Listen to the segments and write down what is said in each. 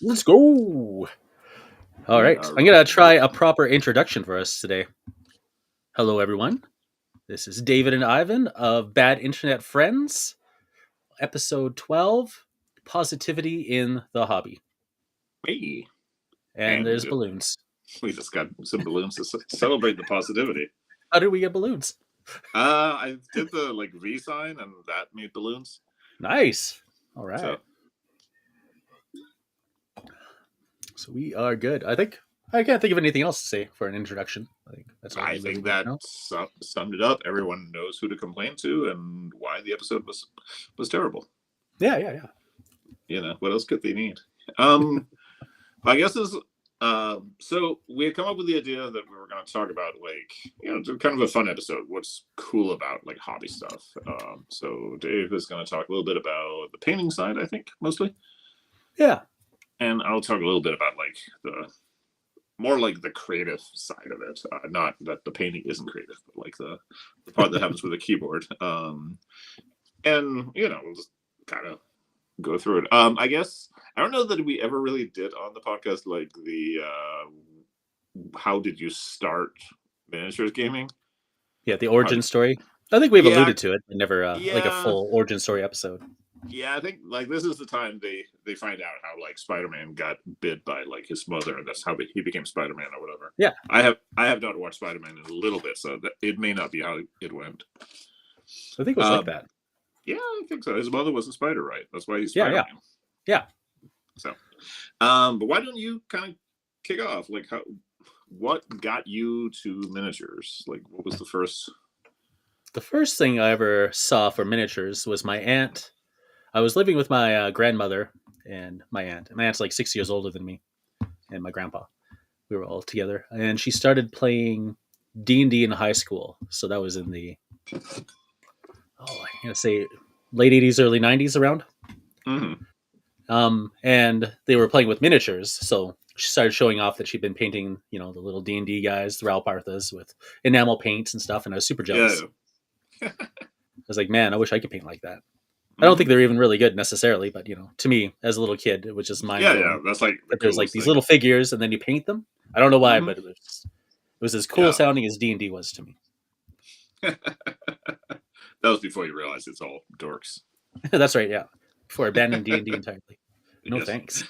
Let's go. All We right. are I'm going to try rolling. a proper introduction for us today. Hello, everyone. This is David and Ivan of Bad Internet Friends, episode 12 Positivity in the Hobby. Hey, And and there's balloons. we just got some balloons to celebrate the positivity. How did we get balloons? I did the V sign, and that made balloons. Nice. All So right. So we are good. I can't think of anything else to say for an introduction. I think that's all I we really think need to that know. summed it up. Everyone knows who to complain to and why the episode was terrible. Yeah. What else could they need? Um, I guess is so we had come up with the idea that we were going to talk about kind of a fun episode. What's cool about hobby stuff. So Dave is going to talk a little bit about the painting side, I think mostly, Yeah. and I'll talk a little bit about the more the creative side of it. Not that the painting isn't creative, but the part that happens with the keyboard. And we'll just kind of go through it. I guess I don't know that we ever really did on the podcast the how did you start miniatures gaming? Yeah, the How origin did story. I think we've yeah alluded to it, but never like a yeah full origin story episode. yeah I think this is the time they find out how Spider-Man got bit by his mother, and that's how he became Spider-Man or whatever. Yeah. I have not watched Spider-Man in a little bit, so that it may not be how it went. I think it was like Um, that. yeah, I think so. His mother was a spider, right? That's why he's Yeah. Spider-Man. Yeah. So, but why don't you kind of kick off? What got you to miniatures? What was the first? The first thing I ever saw for miniatures was my aunt. I was living with my grandmother and my aunt. My aunt's like 6 years older than me, and my grandpa. We were all together, and she started playing D&D in high school. So that was in the I'm gonna say late '80s, early '90s around. Mm-hmm. And they were playing with miniatures. So she started showing off that she'd been painting, the little D&D guys, the Ralparthas with enamel paints and stuff. And I was super Yeah. jealous. I was like, man, I wish I could paint like that. I don't think Mm-hmm. they're even really good necessarily, but to me as a little kid, it was just mind Yeah. blowing That's the that there's like coolest these thing. little figures and then you paint them. I don't know why, Mm-hmm. but it was as cool Yeah. sounding as D&D was to me. That was before you realized it's all dorks. That's right, yeah. Before abandoning D&D entirely. No Yes. thanks.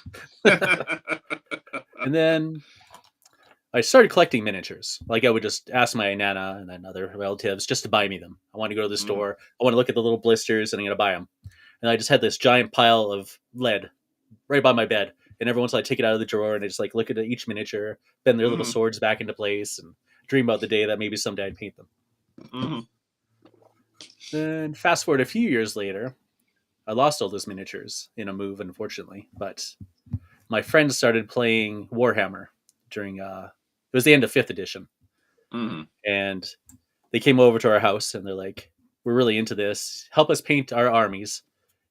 And then I started collecting miniatures. Like I would just ask my nana and then other relatives just to buy me them. I want to go to the Mm-hmm. store. I want to look at the little blisters and I'm going to buy them. And I just had this giant pile of lead right by my bed. And every once in a while I take it out of the drawer and I just look at each miniature, bend their little Mm-hmm. swords back into place, and dream about the day that maybe someday I'd paint them. Mm-hmm. Then fast forward a few years later, I lost all those miniatures in a move, unfortunately. But my friends started playing Warhammer during it was the end of 5th edition, Mm-hmm. and they came over to our house and they're like, "We're really into this. Help us paint our armies,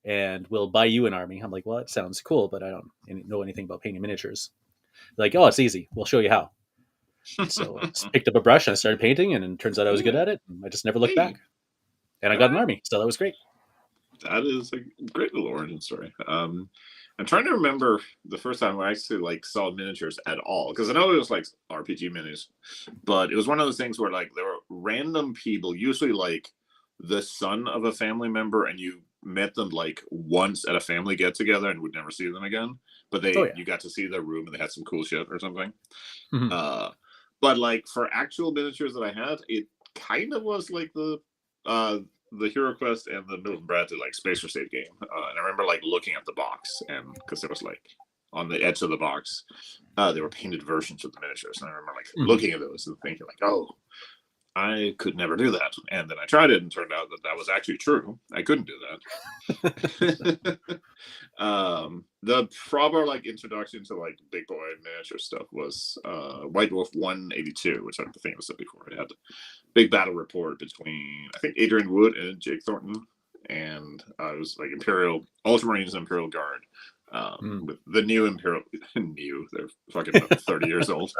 and we'll buy you an army." I'm like, "Well, that sounds cool, but I don't know anything about painting miniatures." They're like, "Oh, it's easy. We'll show you how." And so I just picked up a brush and I started painting, and it turns out I was good Yeah. at it. And I just never looked Hey. back, and I All got an right. army, so that was great. That is a great little origin story. I'm trying to remember the first time I actually saw miniatures at all, because I know it was RPG minis, but it was one of those things where there were random people, usually the son of a family member, and you met them once at a family get together and would never see them again. But Oh yeah. you got to see their room and they had some cool shit or something. Mhm. Uh, but for actual miniatures that I had, it kind of was uh the Hero Quest and the Milton Bradley Spacer State game. And I remember looking at the box, and because it was on the edge of the box, they were painted versions of the miniatures, and I remember Mhm. looking at those and thinking oh, I could never do that. And then I tried it and turned out that was actually true. I couldn't do that. The proper introduction to big boy miniature stuff was White Wolf 182, which I think I said before. It had a big battle report between I think Adrian Wood and Jake Thornton, and it was Imperial Ultramarines and Imperial Guard. Mm. With the new Imperial, they're fucking about 30 years old.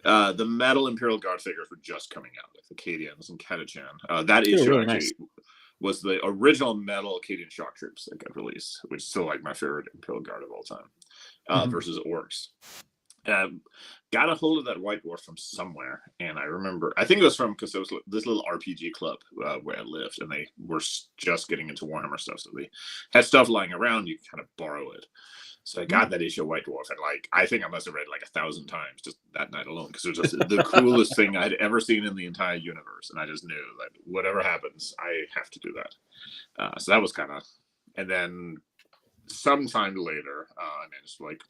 The metal Imperial Guard figures were just coming out, the Cadians and Catachan. That They were issue really nice. actually was the original metal Acadian shock troops that got released, which is still my favorite Imperial Guard of all time. Mhm. versus orcs. And I got a hold of that White Dwarf from somewhere, and I remember I think it was from because there was this little RPG club where I lived, and they were just getting into Warhammer stuff, so they had stuff lying around. You kind of borrow it. So I got Mm. that issue of White Dwarf, and like I think I must have read it like 1,000 times just that night alone because it was just the coolest thing I'd ever seen in the entire universe, and I just knew that whatever happens, I have to do that. So that was kind of, and then sometime later, I managed to like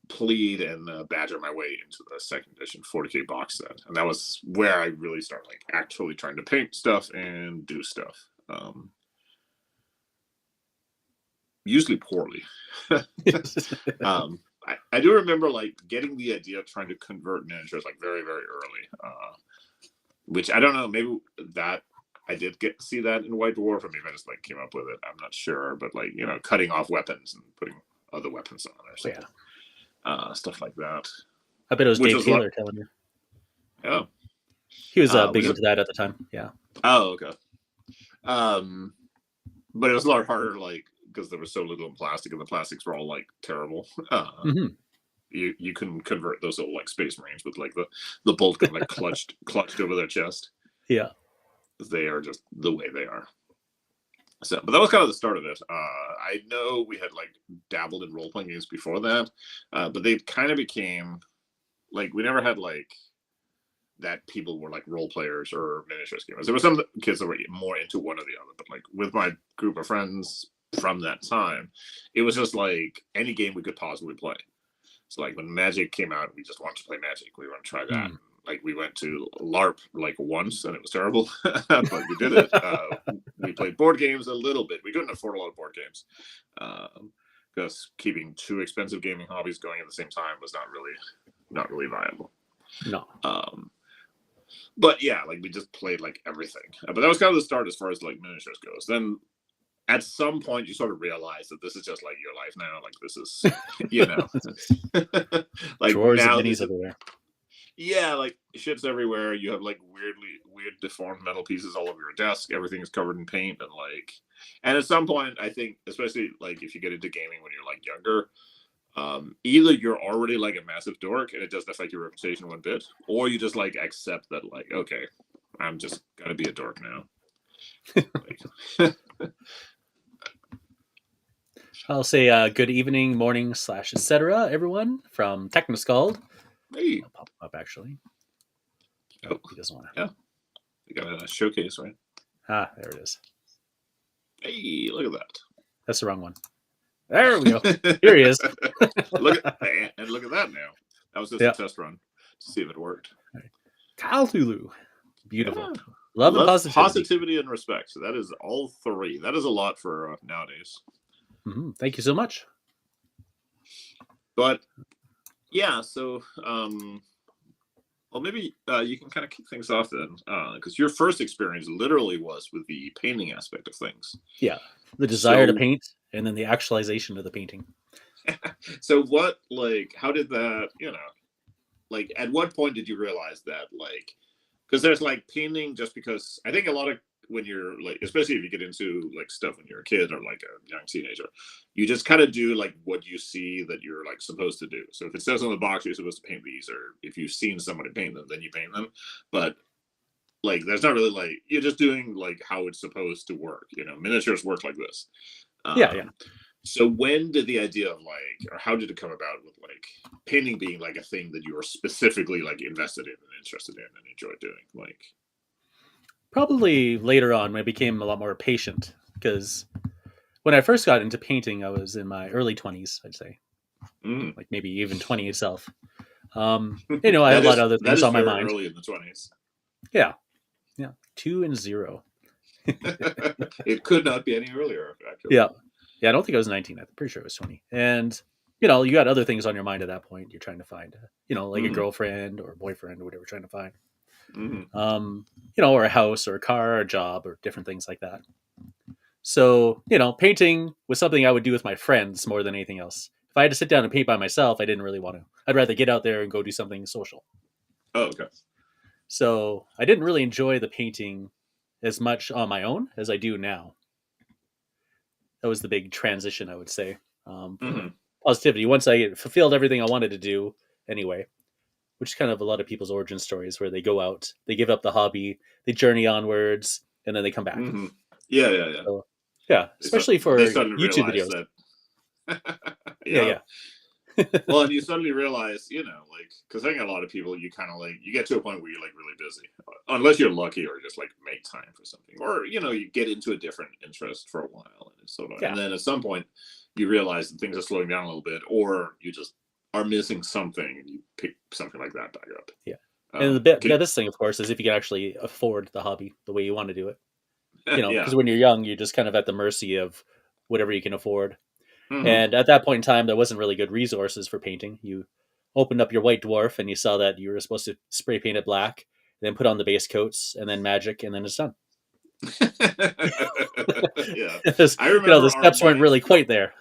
plead and badger my way into the second edition 40K box set, and that was where I really started like actually trying to paint stuff and do stuff. Usually poorly. I do remember like getting the idea of trying to convert miniatures like very very early, which I don't know, maybe that I did get to see that in White Dwarf, or maybe I just like came up with it. I'm not sure, but like cutting off weapons and putting other weapons on or Yeah. something, stuff like that. I bet it was Which Dave was like, Taylor telling you. oh, He was which big is into that at the time. Yeah. oh okay. Um, but it was a lot harder, like because there was so little in plastic, and the plastics were all like terrible. Hmm. You couldn't convert those little like space marines with like the bolt gun like clutched over their chest. Yeah. They are just the way they are. So, but that was kind of the start of it. I know we had like dabbled in role playing games before that, but they kind of became like we never had like that people were like role players or miniatures gamers. There were some kids that were more into one or the other, but like with my group of friends from that time, it was just like any game we could possibly play. So like when Magic came out, we just wanted to play Magic. We want to try that. Mm. Like we went to LARP like once, and it was terrible, but we did it. We played board games a little bit. We couldn't afford a lot of board games because keeping two expensive gaming hobbies going at the same time was not really viable. No. But yeah, like we just played like everything. But that was kind of the start as far as like miniatures goes. Then at some point you sort of realize that this is just like your life now. Like this is, like Drawers and now minis this is, everywhere. yeah, like shit's everywhere. You have like weird deformed metal pieces all over your desk. Everything is covered in paint and at some point I think, especially like if you get into gaming when you're like younger, either you're already like a massive dork and it doesn't affect your reputation one bit, or you just like accept that like, okay, I'm just gonna be a dork now. Like, I'll say good evening, morning, / etc. Everyone from Technoscald. hey, I'll pop him up actually. oh, He doesn't want to. yeah, you got a showcase, right? Ah, there it is. Hey, look at that. That's the wrong one. There we go. Here he is. look at that now. That was just a test run to see if it worked. Cthulhu. Beautiful. Yeah. Love and positivity and respect. So that is all three. That is a lot for nowadays. Mm-hmm. Thank you so much. But yeah, so well, maybe you can kind of kick things off then, because your first experience literally was with the painting aspect of things. Yeah, the desire to paint, and then the actualization of the painting. So what, like, how did that, like, at what point did you realize that, like, because there's like painting just because I think a lot of when you're like, especially if you get into like stuff when you're a kid or like a young teenager, you just kind of do like what you see that you're like supposed to do. So if it says on the box you're supposed to paint these, or if you've seen somebody paint them, then you paint them. But like there's not really like you're just doing like how it's supposed to work. Miniatures work like this. Yeah. So when did the idea of like, or how did it come about with like painting being like a thing that you were specifically like invested in and interested in and enjoyed doing? Like, probably later on when I became a lot more patient, because when I first got into painting, I was in my early 20s, I'd say, like maybe even 20 itself. I had a lot of other things on my mind. Early in the 20s. Yeah, 2 and 0. It could not be any earlier, actually. Yeah, I don't think I was 19. I'm pretty sure it was 20. And you got other things on your mind at that point. You're trying to find, like a girlfriend or a boyfriend or whatever you're trying to find. Or a house or a car or a job or different things like that. So, painting was something I would do with my friends more than anything else. If I had to sit down and paint by myself, I didn't really want to. I'd rather get out there and go do something social. Oh, okay. So I didn't really enjoy the painting as much on my own as I do now. That was the big transition, I would say. positivity. Once I fulfilled everything I wanted to do anyway, which is kind of a lot of people's origin stories where they go out, they give up the hobby, they journey onwards, and then they come back. Hmm. Yeah, yeah, yeah. So, yeah, They, especially they for suddenly YouTube realize videos. that. Yeah, Yeah. yeah, Well, and you suddenly realize, like, because I think a lot of people, you kind of like, you get to a point where you're like really busy, unless you're lucky or just like make time for something, or you get into a different interest for a while, and it's sort of, and yeah, then at some point, you realize that things are slowing down a little bit, or you just are missing something, and you pick something like that back up. yeah. And the Can, best thing, of course, is if you can actually afford the hobby the way you want to do it. yeah. Because when you're young, you're just kind of at the mercy of whatever you can afford. Hmm. And at that point in time, there wasn't really good resources for painting. You opened up your white dwarf and you saw that you were supposed to spray paint it black, then put on the base coats, and then magic, and then it's done. Yeah, Because, I remember the our steps weren't minds. really quite there.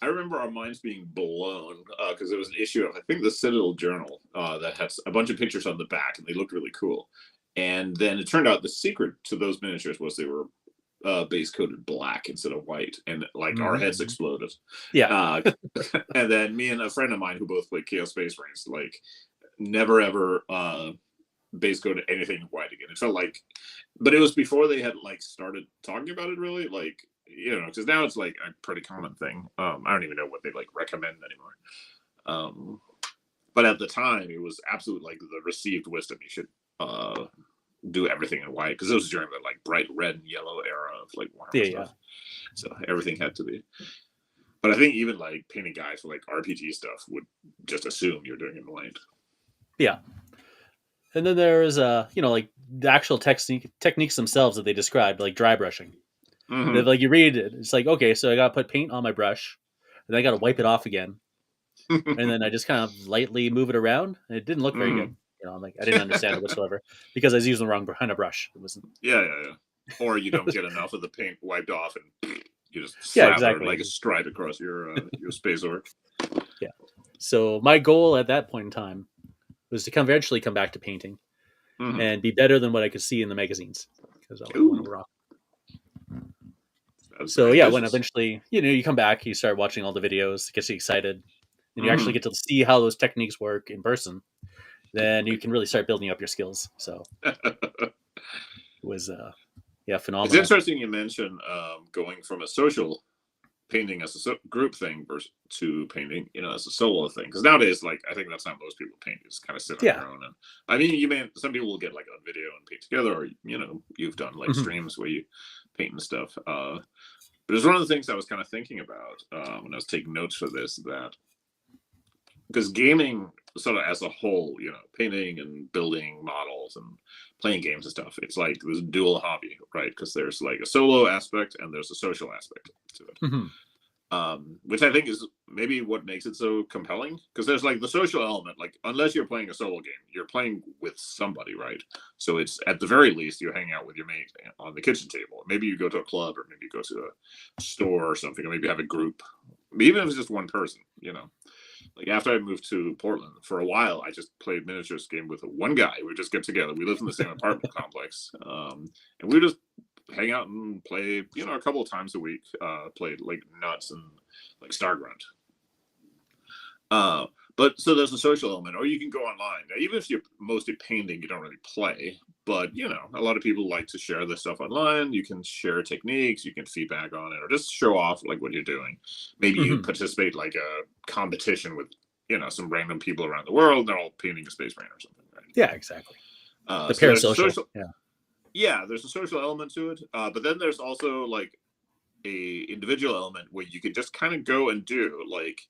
I remember our minds being blown because it was an issue of, I think, the Citadel Journal that had a bunch of pictures on the back, and they looked really cool. And then it turned out the secret to those miniatures was they were base coated black instead of white, and like our heads Hmm. exploded. Yeah, Uh, and then me and a friend of mine who both played Chaos Space Marines, like, never ever base coated anything white again. It felt like, but it was before they had like started talking about it really, like, because now it's like a pretty common thing. I don't even know what they like recommend anymore. Um, but at the time, it was absolutely like the received wisdom. You should do everything in white because it was during the like bright red and yellow era of like yeah, Warhammer yeah, stuff. So everything had to be. But I think even like painting guys for like RPG stuff would just assume you're doing it in white. yeah. And then there is like the actual techniques themselves that they described, like dry brushing. And if Mm-hmm. like you read it, it's like, okay, so I gotta put paint on my brush, and then I gotta wipe it off again, and then I just kind of lightly move it around. And it didn't look very good. Mm-hmm. I'm like, I didn't understand it whatsoever because I was using the wrong kind of brush. It wasn't. Yeah, yeah, yeah. Or you don't get enough of the paint wiped off, and you just Yeah, slather like a exactly. stripe across your space orc. Yeah. So my goal at that point in time was to eventually come back to painting Mm-hmm. and be better than what I could see in the magazines because I want Ooh, to rock. that's So very yeah, when ambitious. eventually you come back, you start watching all the videos, it gets you excited, and you actually Mm-hmm. get to see how those techniques work in person. Then you can really start building up your skills. So it was yeah, It's phenomenal. interesting you mentioned going from a social painting as a group thing versus to painting, as a solo thing. Because nowadays, like, I think that's not most people paint. You just kind of sit on Yeah. your own. And I mean, some people will get like on video and paint together, or you've done like Mhm. streams where you paint and stuff. But it's one of the things I was kind of thinking about when I was taking notes for this, that because gaming sort of as a whole, painting and building models and playing games and stuff, it's like this dual hobby, right? Because there's like a solo aspect and there's a social aspect to it. Mhm. Which I think is maybe what makes it so compelling. Because there's like the social element, like unless you're playing a solo game, you're playing with somebody, right? So it's at the very least you hang out with your mate on the kitchen table. Maybe you go to a club, or maybe you go to a store or something, or maybe you have a group. Even if it's just one person. Like after I moved to Portland, for a while, I just played miniatures game with one guy. We just get together. We lived in the same apartment complex, and we just hang out and play. A couple of times a week. Played like nuts and like Starground. Uh, but so there's a social element, or you can go online. Now, even if you're mostly painting, you don't really play. But a lot of people like to share this stuff online. You can share techniques, you can feedback on it, or just show off like what you're doing. Maybe you Mhm. participate like a competition with some random people around the world. They're all painting a space marine or something, right? Yeah, exactly. The So there's a parasocial. social, Yeah. yeah, there's a social element to it. But then there's also like a individual element where you can just kind of go and do like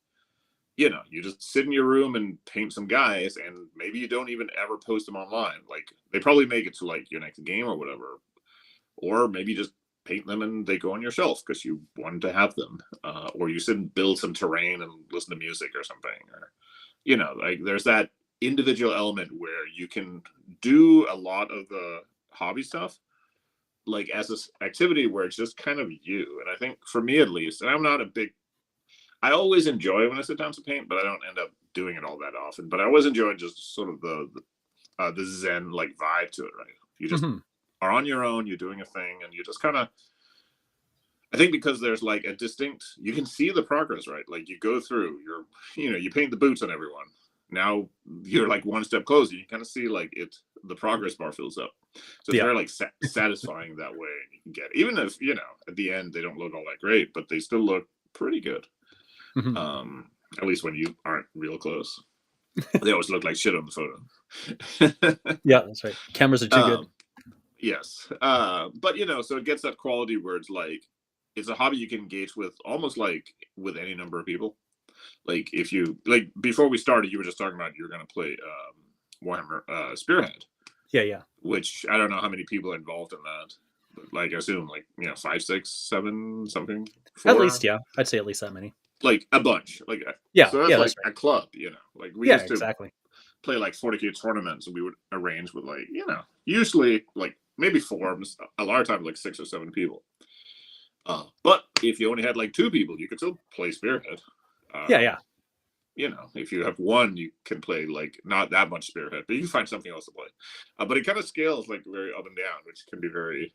you just sit in your room and paint some guys, and maybe you don't even ever post them online. Like they probably make it to like your next game or whatever, or maybe you just paint them and they go on your shelf because you wanted to have them, or you sit and build some terrain and listen to music or something, or like there's that individual element where you can do a lot of the hobby stuff like as this activity where it's just kind of you. And I think for me at least, and I'm not a big I always enjoy when I sit down to paint, but I don't end up doing it all that often. But I always enjoy just sort of the Zen like vibe to it, right? You just Mhm. are on your own, you're doing a thing, and you just kind of. I think because there's like a distinct, you can see the progress, right? Like you go through, you paint the boots on everyone. Now you're like one step closer. You kind of see like the progress bar fills up. So it's Yeah. very like satisfying that way. You can get, even if, at the end they don't look all that great, but they still look pretty good. Mhm. At least when you aren't real close. They always look like shit on the photo. Yeah, that's right. Cameras are too good. Yes. But so it gets that quality where it's like it's a hobby you can engage with almost like with any number of people. Like if you like before we started, you were just talking about you're gonna play Warhammer Spearhead, Yeah, yeah. which I don't know how many people are involved in that. But like I assume like 5, 6, 7, something, At 4. least, yeah. I'd say at least that many. Like a bunch. Like Yeah, so that's yeah, that's like right. a club, Like we Yeah, used to exactly. play like 40K tournaments, and we would arrange with like usually like maybe 4, a lot of times like 6 or 7 people. But if you only had like 2 people, you could still play Spearhead. Yeah, yeah. If you have 1, you can play like not that much Spearhead, but you can find something else to play. But it kind of scales like very up and down, which can be very,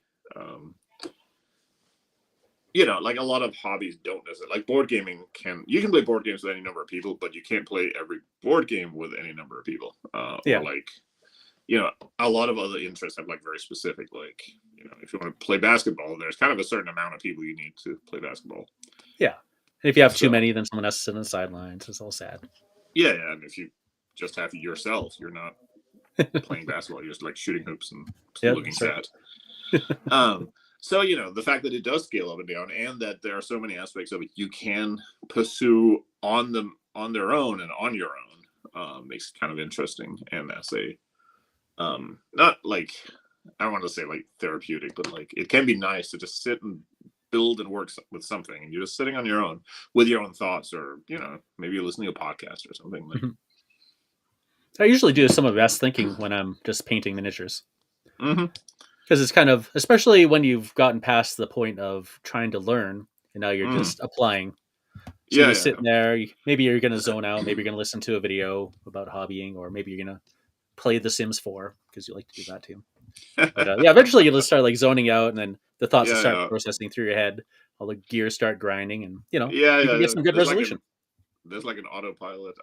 like a lot of hobbies don't necessarily like board gaming. You can play board games with any number of people, but you can't play every board game with any number of people. Or Yeah. like, a lot of other interests have like very specific, like, if you want to play basketball, there's kind of a certain amount of people you need to play basketball. Yeah. And if you have too So, many, then someone has to sit on the sidelines. It's all sad. yeah, and if you just have yourself, you're not playing basketball. You're just like shooting hoops and Yeah, looking that's right. sad. So the fact that it does scale up and down, and that there are so many aspects of it you can pursue on their own and on your own, makes it kind of interesting. And as a not like I don't want to say like therapeutic, but like it can be nice to just sit and build and work with something, and you're just sitting on your own with your own thoughts, or maybe you're listening to a podcast or something like. Mhm. I usually do some of the best thinking when I'm just painting miniatures. Mm-hmm. Because it's kind of, especially when you've gotten past the point of trying to learn and now you're Mm. just applying. So you're Yeah, just sitting there. Maybe you're going to zone out. Maybe you're going to listen to a video about hobbying, or maybe you're going to play The Sims 4 because you like to do that too. yeah. But yeah, eventually you'll just start like zoning out, and then the thoughts will Yeah, start yeah. processing through your head. All the gears start grinding, and Yeah, you can yeah, get yeah. some good resolution. There's like an autopilot.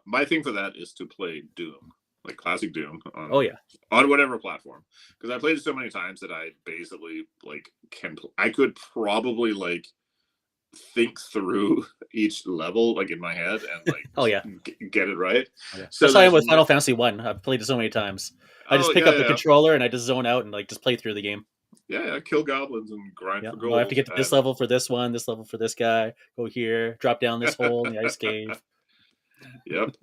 My thing for that is to play Doom, like classic Doom Oh yeah, on whatever platform, because I played it so many times that I basically like I could probably like think through each level like in my head and oh yeah, like get it right. oh yeah. So That's how I am there's with Final Fantasy One. I've played it so many times. I just oh pick yeah, up the yeah, controller and I just zone out and like just play through the game. yeah, kill goblins and grind Yeah, for oh, I have to gold get to this and level for this one, this level for this guy. Go here, drop down this hole in the ice cave. yep.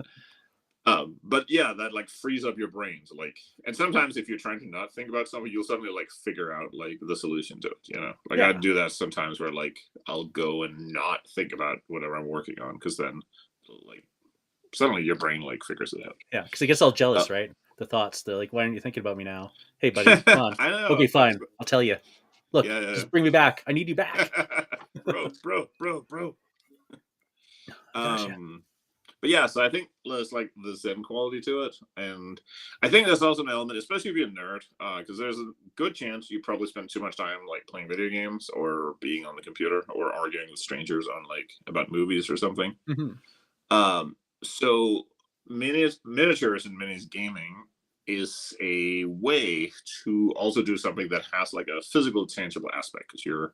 But yeah, that like frees up your brains. Like, and sometimes if you're trying to not think about something, you'll suddenly like figure out like the solution to it. Like I Yeah, do that sometimes where like I'll go and not think about whatever I'm working on, because then like suddenly your brain like figures it out. yeah, because it gets all Uh, jealous, right? The thoughts. They're like, "Why aren't you thinking about me now?" Hey, buddy, come on. I know. Okay, fine. I'll tell you. Look, Yeah, yeah, just bring me back. I need you back. yeah. bro. Gosh, yeah. Um, but yeah, so I think there's like the Zen quality to it, and I think there's also an element, especially if you're a nerd, because there's a good chance you probably spend too much time like playing video games or being on the computer or arguing with strangers on like about movies or something. Mhm. So miniatures and minis gaming is a way to also do something that has like a physical, tangible aspect, because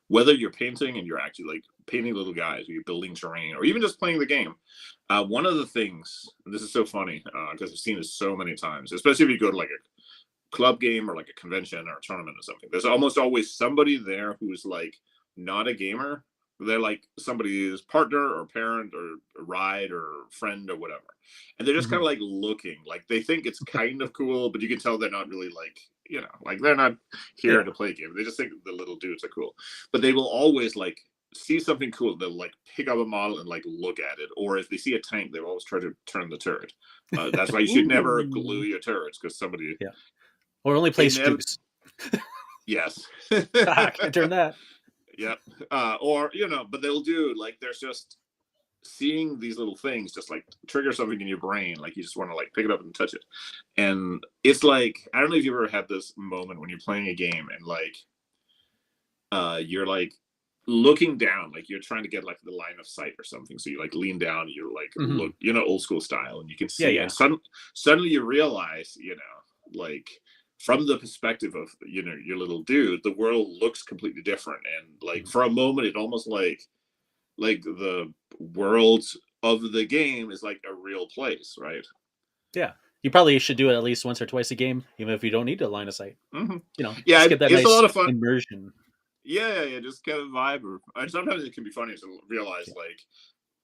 whether you're painting and you're actually like painting little guys, or you're building terrain, or even just playing the game. One of the things, and this is so funny because I've seen this so many times, especially if you go to like a club game or like a convention or a tournament or something. There's almost always somebody there who's like not a gamer. They're like somebody's partner or parent or a ride or friend or whatever. And they're just kind Mhm. of like looking, like they think it's kind of cool, but you can tell they're not really like, like they're not here Yeah. to play games. They just think the little dudes are cool. But they will always like see something cool. They'll like pick up a model and like look at it. Or if they see a tank, they'll always try to turn the turret. That's why you should never glue Ooh. your turrets, because somebody Yeah. Or only play inev- Streaks. yes. Ah, can't turn that. Yep. Or but they'll do like there's just seeing these little things just like trigger something in your brain, like you just want to like pick it up and touch it. And it's like, I don't know if you ever had this moment when you're playing a game and like you're like looking down, like you're trying to get like the line of sight or something. So you like lean down, you like Hmm. look, old school style, and you can Yeah, see, yeah. and suddenly you realize, like from the perspective of your little dude, the world looks completely different, and like Mhm. for a moment, it almost like the world of the game is like a real place, right? Yeah. You probably should do it at least once or twice a game, even if you don't need a line of sight. Hmm. Just Yeah, get that it's a nice lot of fun. immersion. Yeah, just kind of vibe. And sometimes it can be funny to realize Yeah. like,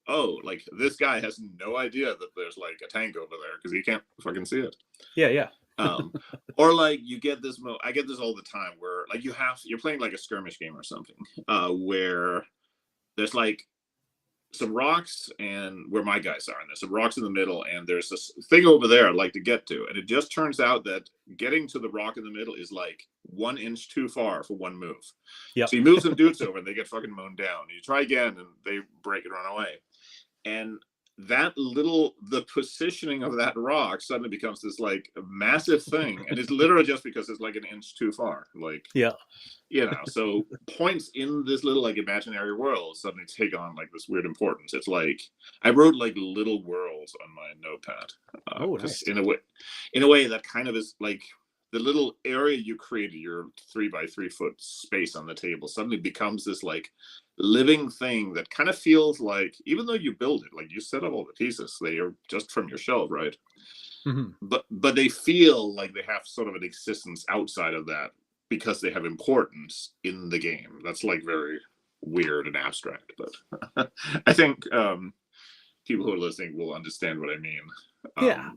oh, like this guy has no idea that there's like a tank over there because he can't fucking see it. Yeah, yeah. Um, or like you get this I get this all the time where like you're playing like a skirmish game or something, where there's like some rocks and where my guys are, and there's some rocks in the middle, and there's this thing over there I'd like to get to, and it just turns out that getting to the rock in the middle is like 1 inch too far for one move. Yep. So you move some dudes over and they get fucking mown down. You try again and they break and run away. And the positioning of that rock suddenly becomes this like massive thing, and it's literally just because it's like 1 inch too far. Like, Yeah. so points in this little like imaginary world suddenly take on like this weird importance. It's like I wrote like little worlds on my notepad, Oh, because nice. in a way that kind of is like the little area you created, your 3 by 3 foot space on the table, suddenly becomes this like living thing that kind of feels like, even though you build it, like you set up all the pieces, they are just from your shelf, right? Hmm. But they feel like they have sort of an existence outside of that because they have importance in the game. That's like very weird and abstract, but I think people who are listening will understand what I mean. Yeah.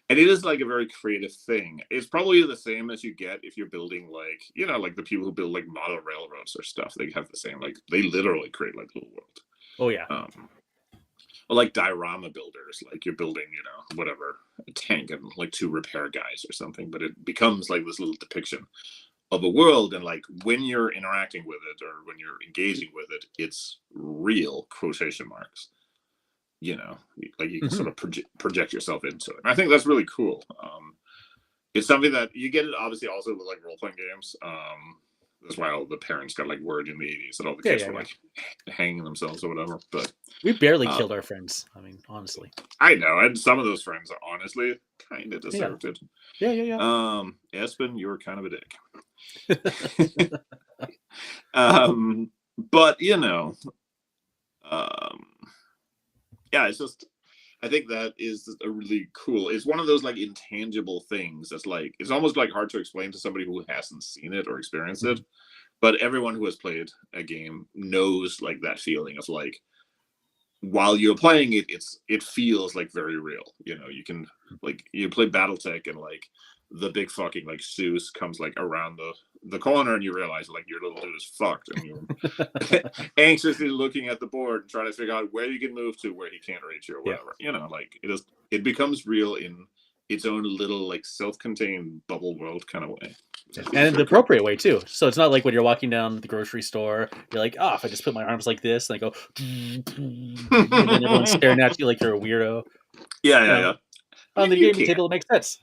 And it is like a very creative thing. It's probably the same as you get if you're building like, like the people who build like model railroads or stuff. They have the same, like they literally create like a little world. Oh, yeah. Or like diorama builders, like you're building, whatever, a tank and like 2 repair guys or something, but it becomes like this little depiction of a world. And like when you're interacting with it or when you're engaging with it, it's real quotation marks. Like you can Hmm. sort of project yourself into it. And I think that's really cool. It's something that you get it obviously also with like role playing games. That's why all the parents got like word in the 80s that all the Yeah, kids yeah, were yeah. like hanging themselves or whatever. But We barely uh, killed our friends. I mean, honestly. I know, and some of those friends honestly kind of Yeah. deserved it. Yeah, yeah, Espen, you were kind of a yeah. dick. But um, yeah, it's just I think that is a really cool. It's one of those like intangible things that's like it's almost like hard to explain to somebody who hasn't seen it or experienced it. Mhm. But everyone who has played a game knows like that feeling of like while you're playing it, it feels like very real. You can like you play BattleTech and like the big fucking like Zeus comes like around the corner and you realize like your little dude is fucked and you're anxiously looking at the board and trying to figure out where you can move to where he can't reach you or Yeah. whatever. Like it becomes real in its own little like self-contained bubble world kind of way. So And it's in the very cool. appropriate way too. So it's not like when you're walking down the grocery store, you're like, oh, if I just put my arms like this and I go, and then everyone's staring at you like you're a weirdo. Yeah, You yeah, know, yeah. I on mean, the you gaming can. table, it makes sense.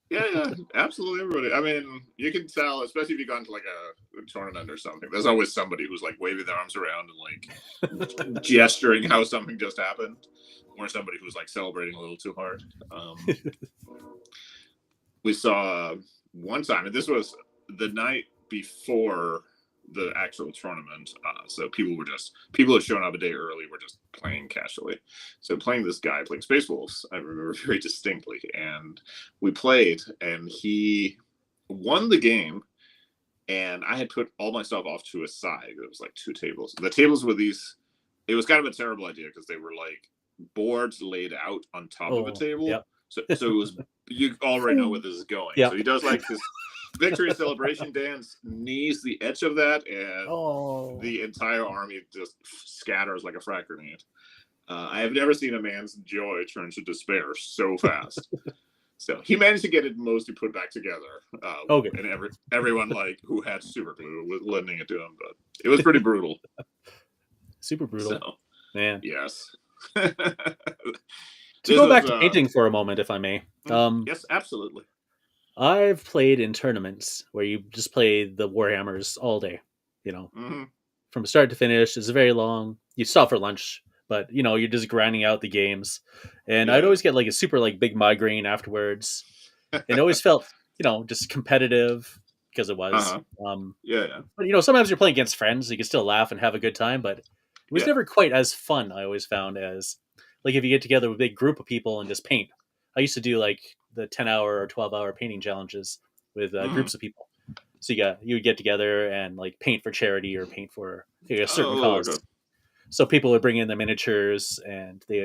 Yeah, absolutely. Everybody. I mean, you can tell, especially if you go into like a tournament or something. There's always somebody who's like waving their arms around and like gesturing how something just happened, or somebody who's like celebrating a little too hard. We saw one time, and this was the night before the actual tournament. So people had shown up a day early. Were just playing casually. So playing this guy playing Space Wolves, I remember very distinctly. And we played, and he won the game. And I had put all my stuff off to a side. It was like 2 tables. The tables were these. It was kind of a terrible idea because they were like boards laid out on top of a Oh, table. yep. So it was you already know where this is going. So Yep. he does like his victory celebration dance, knees the edge of that, and Oh. the entire army just scatters like a frag grenade. I have never seen a man's joy turn to despair so fast. So he managed to get it mostly put back together, Okay. and everyone like who had super glue was lending it to him, but it was pretty brutal. Super brutal. So Man. yes, To this go was back to painting for a moment, if I may. yes, absolutely. I've played in tournaments where you just play the Warhammers all day, you know. Mm-hmm. from start to finish. It's very long. You stop for lunch, but you're just grinding out the games. And I'd Yeah. always get like a super like big migraine afterwards. And it always felt just competitive because it was. Uh-huh. Um, Yeah, yeah. but sometimes you're playing against friends, you can still laugh and have a good time. But it was Yeah. never quite as fun. I always found as like if you get together with a big group of people and just paint. I used to do like the 10-hour or 12-hour painting challenges with Mhm. groups of people. So you would get together and like paint for charity or paint for a certain Oh, cause. okay. So people would bring in the miniatures and they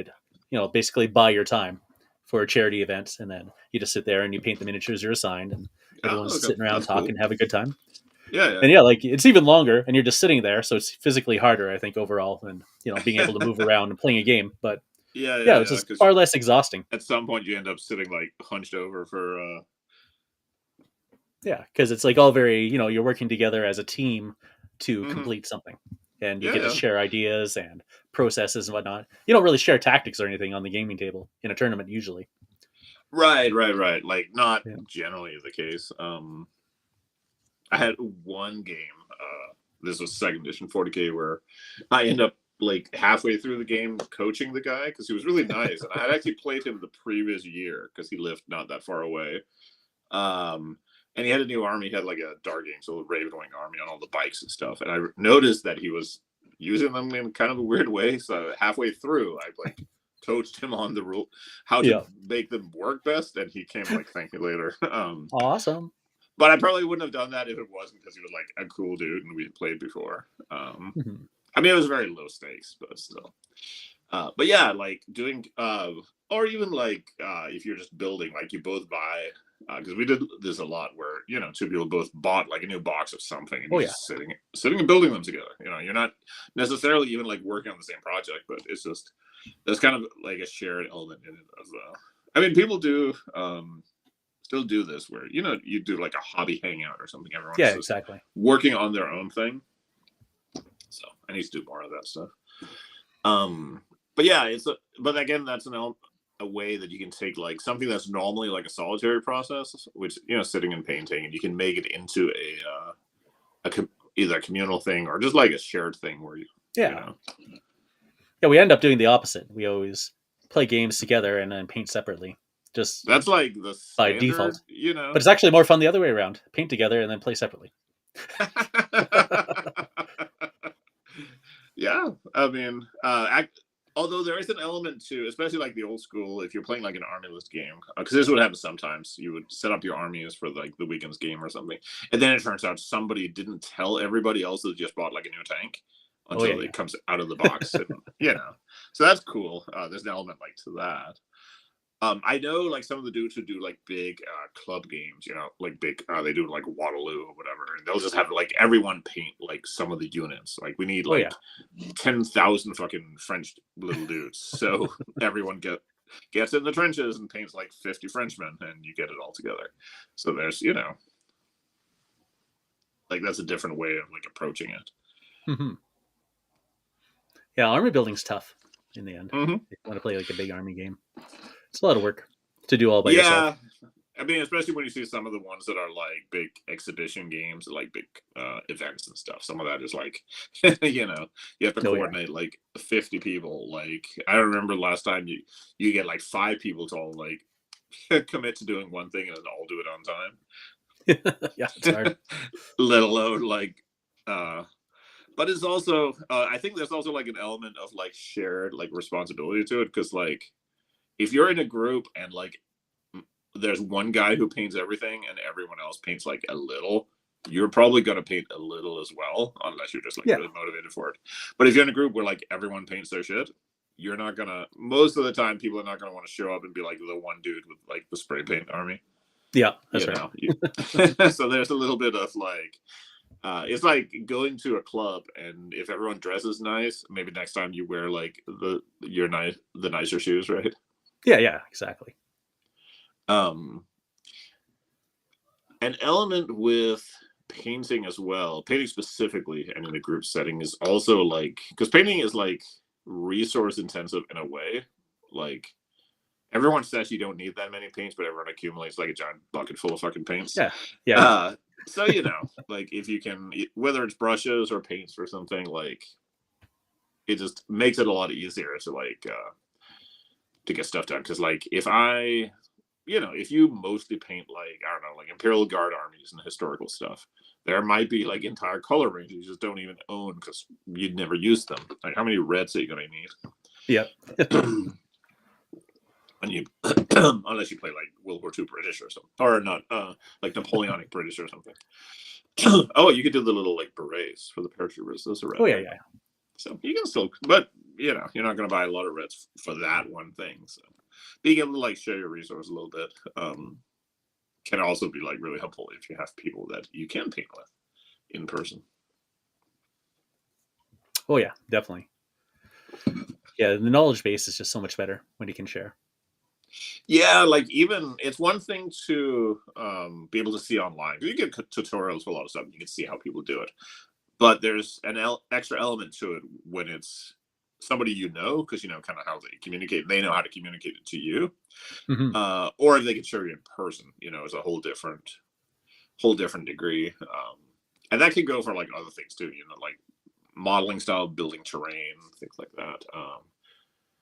would basically buy your time for a charity event, and then you just sit there and you paint the miniatures you're assigned, and Oh, everyone's okay. sitting around That's cool. talking, have a good time. Yeah, yeah. And yeah, like it's even longer, and you're just sitting there, so it's physically harder, I think, overall than being able to move around and playing a game. But Yeah, yeah, yeah, it's yeah. just Because far less exhausting. at some point you end up sitting like hunched over for. Yeah, because it's like all very you're working together as a team to Mhm. complete something, and you Yeah, get to yeah. share ideas and processes and whatnot. You don't really share tactics or anything on the gaming table in a tournament usually. Right, right, right. Like not Yeah. generally the case. I had one game. This was second edition 40K where I end up like halfway through the game coaching the guy because he was really nice, and I had actually played him the previous year because he lived not that far away. Um, and he had a new army. He had like a Dark Angel Ravenwing army on all the bikes and stuff. And I noticed that he was using them in kind of a weird way. So halfway through, I like coached him on the rule how to Yeah. make them work best, and he came like, "Thank you later." Awesome. But I probably wouldn't have done that if it wasn't because he was like a cool dude and we had played before. Mhm. I mean, it was very low stakes, but still. But yeah, like doing, or even like if you're just building, like you both buy, because we did this a lot where two people both bought like a new box of something and Oh you're yeah. just sitting and building them together. You're not necessarily even like working on the same project, but it's just there's kind of like a shared element in it as well. I mean, people do still do this where you do like a hobby hangout or something. Yeah, Everyone's just exactly. working on their own thing. So I need to do more of that stuff. Um, but yeah, but again, that's a way that you can take like something that's normally like a solitary process, which sitting and painting, and you can make it into either a communal thing or just like a shared thing where you Yeah. know. Yeah, we end up doing the opposite. We always play games together and then paint separately, just That's like the by standard, default. But it's actually more fun the other way around. Paint together and then play separately. Yeah, I mean, although there is an element to, especially like the old school, if you're playing like an army list game, because this would happen sometimes. You would set up your armies for like the weekend's game or something, and then it turns out somebody didn't tell everybody else that just bought like a new tank Oh yeah, until it yeah. comes out of the box, and so that's cool. There's an element like to that. I know like some of the dudes who do like big club games, like big, they do like Waterloo or whatever, and they'll just have like everyone paint like some of the units. Like we need Oh yeah. like 10,000 fucking French little dudes, so everyone gets in the trenches and paints like 50 Frenchmen, and you get it all together. So there's like that's a different way of like approaching it. Hmm. Yeah, army building's tough in the end. Mm-hmm. If you want to play like a big army game, it's a lot of work to do all by yourself. Yeah, I mean, especially when you see some of the ones that are like big exhibition games, like big events and stuff. Some of that is like, you have to Oh yeah. coordinate like 50 people. Like I remember last time you get like 5 people to all like commit to doing one thing and then all do it on Yeah, it's hard. time. Let alone like, but it's also I think there's also like an element of like shared like responsibility to it because like if you're in a group and like there's one guy who paints everything and everyone else paints like a little, you're probably going to paint a little as well, unless you're just like Yeah. really motivated for it. But if you're in a group where like everyone paints their shit, you're not gonna, most of the time people are not gonna want to show up and be like the one dude with like the spray paint army. Yeah, that's right. So there's a little bit of like it's like going to a club, and if everyone dresses nice, maybe next time you wear like the nicer shoes, right? Yeah, yeah, exactly. um an element with painting as well, painting specifically and in a group setting, is also like, because painting is like resource intensive in a way, like, everyone says you don't need that many paints, but everyone accumulates like a giant bucket full of fucking paints. Yeah, yeah, Uh, so like if you can, whether it's brushes or paints or something, like it just makes it a lot easier to like to get stuff done. Because like if you mostly paint like I don't know, like Imperial Guard armies and historical stuff, there might be like entire color ranges you just don't even own because you'd never use them. Like how many reds are you gonna yeah. need? And you unless you play like World War II British or something, or not like Napoleonic British or something. Oh, you could do the little like berets for the paratroopers. Those are red, Oh yeah, right? yeah. So you can still, but you're not going to buy a lot of reds for that one thing. So being able to like share your resource a little bit can also be like really helpful if you have people that you can paint with in person. Oh yeah, definitely. Yeah, the knowledge base is just so much better when you can share. Yeah, like even it's one thing to be able to see online. You get tutorials for a lot of stuff. You can see how people do it, but there's an extra element to it when it's somebody because kind of how they communicate. They know how to communicate it to you, Hmm. or if they can show you in person. Is a whole different degree, and that can go for like other things too. Like modeling style, building terrain, things like that.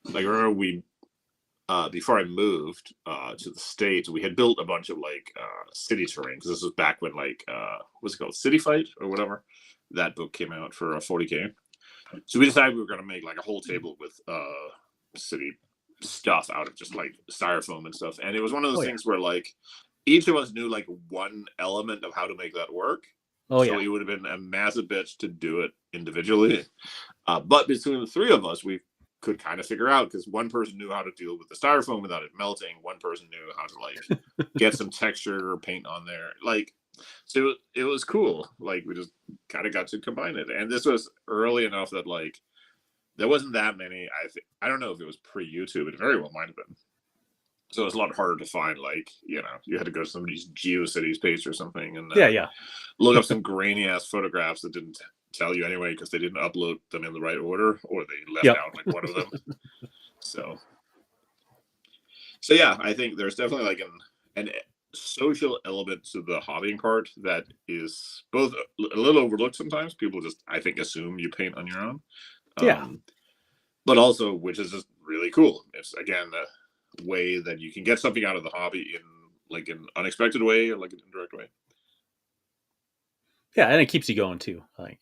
Like I remember we before I moved to the States, we had built a bunch of like city terrain because this was back when like what's it called, City Fight or whatever. That book came out for 40K. So we decided we were going to make like a whole table with city stuff out of just like styrofoam and stuff. And it was one of Oh those yeah. things where like each of us knew like one element of how to make that work. Oh So yeah. it would have been a massive bitch to do it individually. But between the three of us, we could kind of figure out because one person knew how to deal with the styrofoam without it melting. One person knew how to like get some texture or paint on there. Like, so it was cool. Like we just kind of got to combine it. And this was early enough that like there wasn't that many. I don't know if it was pre YouTube. It very well might have been. So it's a lot harder to find. Like you had to go to somebody's GeoCities page or something and Yeah, yeah. look up some grainy ass photographs that didn't tell you anyway because they didn't upload them in the right order or they left Yep. out like one of them. So yeah, I think there's definitely like an social element to the hobbying part that is both a little overlooked sometimes. People just I think assume you paint on your own, Yeah. but also which is just really cool. It's again a way that you can get something out of the hobby in like an unexpected way or like an indirect way. Yeah, and it keeps you going too. Like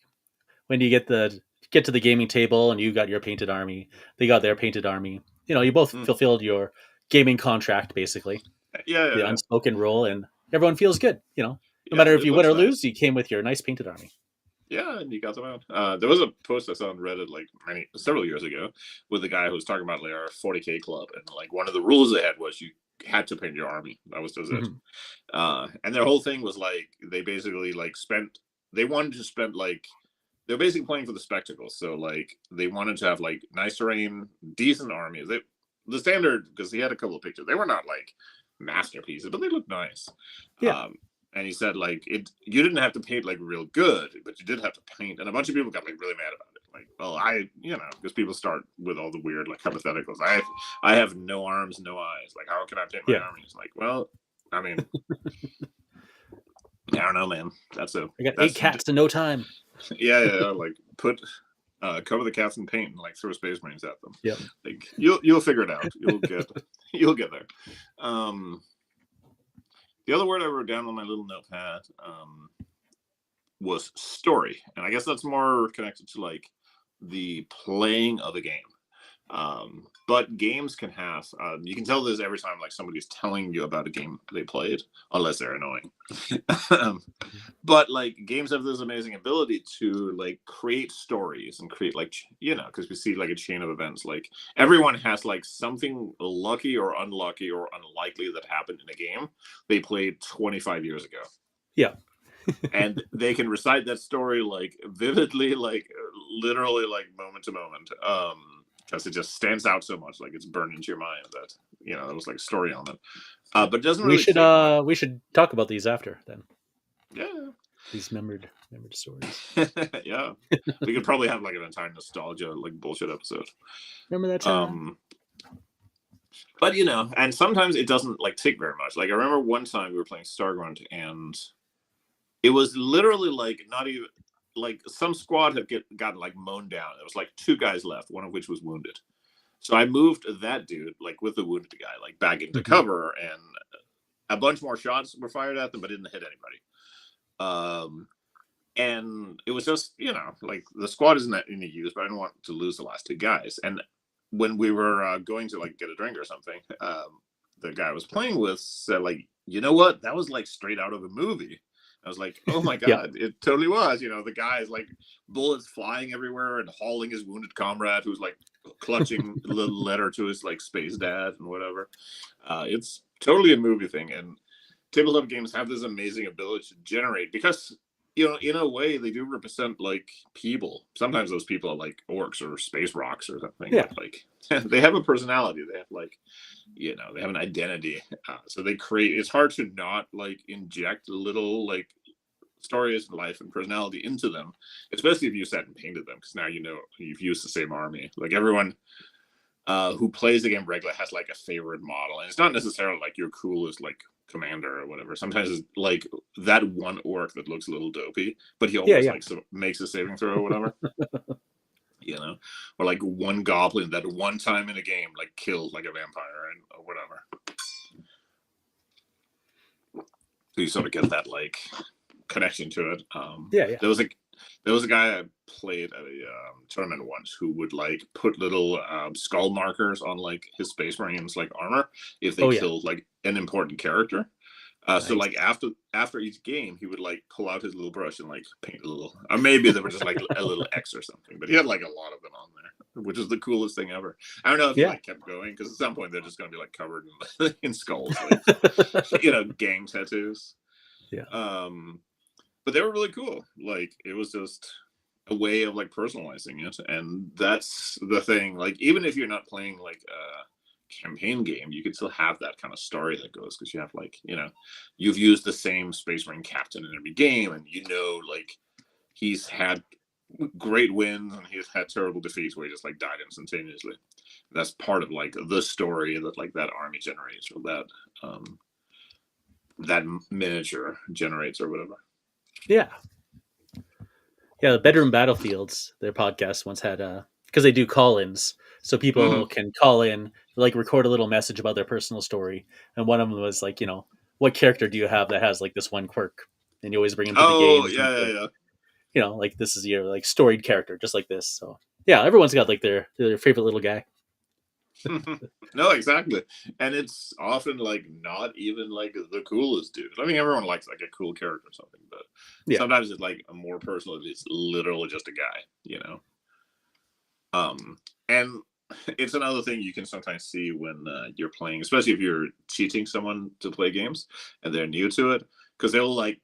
when you get to the gaming table and you got your painted army, they got their painted army. You both Mm. fulfilled your gaming contract basically, the Yeah. unspoken rule, and everyone feels good. No Yeah, matter and if it you win looks or nice. lose, you came with your nice painted army. Yeah, and you got them out. There was a post I saw on Reddit like several years ago with a guy who was talking about like our 40K club, and like one of the rules they had was you had to paint your army. That was just it. Hmm. And their whole thing was like they basically like they wanted to spend like they're basically playing for the spectacle. So like they wanted to have like nice terrain, decent armies. The standard because he had a couple of pictures. They were not like masterpieces, but they looked nice. Yeah, Um, and he said like you didn't have to paint like real good, but you did have to paint. And a bunch of people got like really mad about it. Like, well, because people start with all the weird like hypotheticals. I have no arms, no eyes. Like, how can I paint my yeah. armies? Like, well, I mean, I don't know, man. I got eight That's cats in no time. yeah. Like cover the cats in paint and like throw space marines at them. Yep. Like you'll figure it out. You'll get there. The other word I wrote down on my little notepad was story, and I guess that's more connected to like the playing of a game. But games can have you can tell this every time like somebody's telling you about a game they played, unless they're annoying. But like games have this amazing ability to like create stories and create like because we see like a chain of events. Like everyone has like something lucky or unlucky or unlikely that happened in a game they played 25 years ago, Yeah. and they can recite that story like vividly, like literally like moment to moment, because it just stands out so much, like it's burned into your mind that it was like a story element, but it doesn't We really should take much. uh we should talk about these after then. Yeah. These remembered stories. Yeah, we could probably have like an entire nostalgia like bullshit episode. Remember that time? um But you know, and sometimes it doesn't like take very much. Like I remember one time we were playing Starground, and it was literally like not even like some squad had gotten like mown down. There was like two guys left, one of which was wounded. So I moved that dude like with the wounded guy like back into Hmm. cover, and a bunch more shots were fired at them, but didn't hit anybody. Um, and it was just like the squad isn't any use, but I didn't want to lose the last two guys. And when we were going to like get a drink or something, the guy I was playing with said like, you know what, that was like straight out of a movie. I was like, oh my Yeah. god, it totally was. The guy is like bullets flying everywhere and hauling his wounded comrade who's like clutching a little letter to his like space dad and whatever. It's totally a movie thing, and tabletop games have this amazing ability to generate, because in a way they do represent like people. Sometimes those people are like orcs or space rocks or something, Yeah. but like they have a personality, they have like they have an identity. So they create, it's hard to not like inject little like stories and life and personality into them, especially if you sat and painted them, because now you've used the same army. Like everyone who plays the game regularly has like a favorite model, and it's not necessarily like your coolest like commander or whatever. Sometimes it's like that one orc that looks a little dopey, but he Yeah. always Yeah. like makes a saving throw or whatever. Or like one goblin that one time in a game like killed like a vampire and or whatever. So you sort of get that like connection to it. Yeah. Yeah. There was a guy I played at a tournament once who would like put little skull markers on like his space marines like armor if they Oh yeah. killed like an important character. So Nice. like after each game, he would like pull out his little brush and like paint a little, or maybe they were just like a little X or something. But he had like a lot of them on there, which is the coolest thing ever. I don't know if he Yeah. like kept going, because at some point they're just gonna be like covered in skulls, like gang tattoos. Yeah. But they were really cool. Like it was just a way of like personalizing it, and that's the thing. Like even if you're not playing like a campaign game, you can still have that kind of story that goes, because you have like you've used the same Space Marine captain in every game, and like he's had great wins and he's had terrible defeats where he just like died instantaneously. That's part of like the story that like that army generates, or that miniature generates or whatever. Yeah. Yeah. The Bedroom Battlefields, their podcast once had because they do call-ins, so people Mm-hmm. can call in, like record a little message about their personal story, and one of them was like, what character do you have that has like this one quirk, and you always bring him to the Oh games, and yeah, like this is your like storied character, just like this. So yeah, everyone's got like their favorite little guy. yeah. No, exactly. And it's often like not even like the coolest dude. I mean, everyone likes like a cool character or something, but Yeah. sometimes it's like a more personal. It's literally just a guy. And it's another thing you can sometimes see when you're playing, especially if you're teaching someone to play games and they're new to it, because they'll like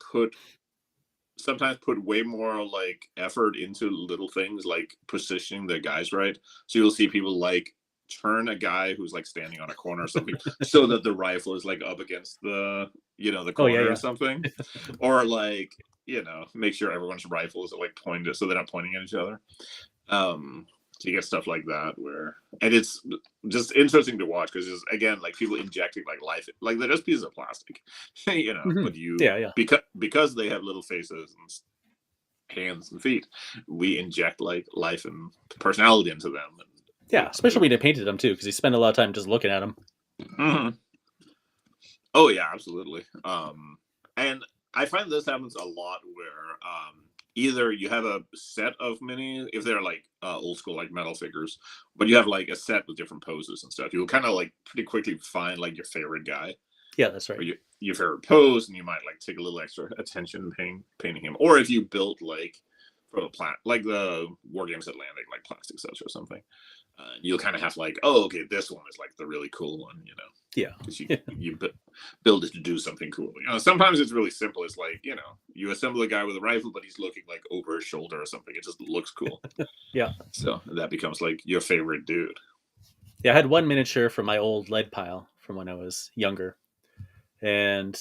sometimes put way more like effort into little things like positioning their guys right. So you'll see people like turn a guy who's like standing on a corner or something so that the rifle is like up against the Oh yeah, corner or yeah, something, or like make sure everyone's rifles are like pointed so they're not pointing at each other. So you get stuff like that and it's just interesting to watch, because again, like people injecting like life, like they're just pieces of plastic, hmm but yeah, yeah, because they have little faces and hands and feet, we inject like life and personality into them. And yeah. Especially when they painted them too, because you spend a lot of time just looking at them. Mhm. Oh yeah, absolutely. And I find this happens a lot where either you have a set of mini, if they're like old school like metal figures, but you have like a set with different poses and stuff. You'll kind of like pretty quickly find like your favorite guy, Yeah, that's or right. your favorite pose, and you might like take a little extra attention painting him. Or if you built like from a plant, like the War Games Atlantic, like plastic sets or something, you'll kind of have like, oh, okay, this one is like the really cool one, Yeah, because you build it to do something cool. Sometimes it's really simple. It's like you assemble a guy with a rifle, but he's looking like over his shoulder or something. It just looks cool. yeah, So that becomes like your favorite dude. yeah. I had one miniature from my old lead pile from when I was younger, and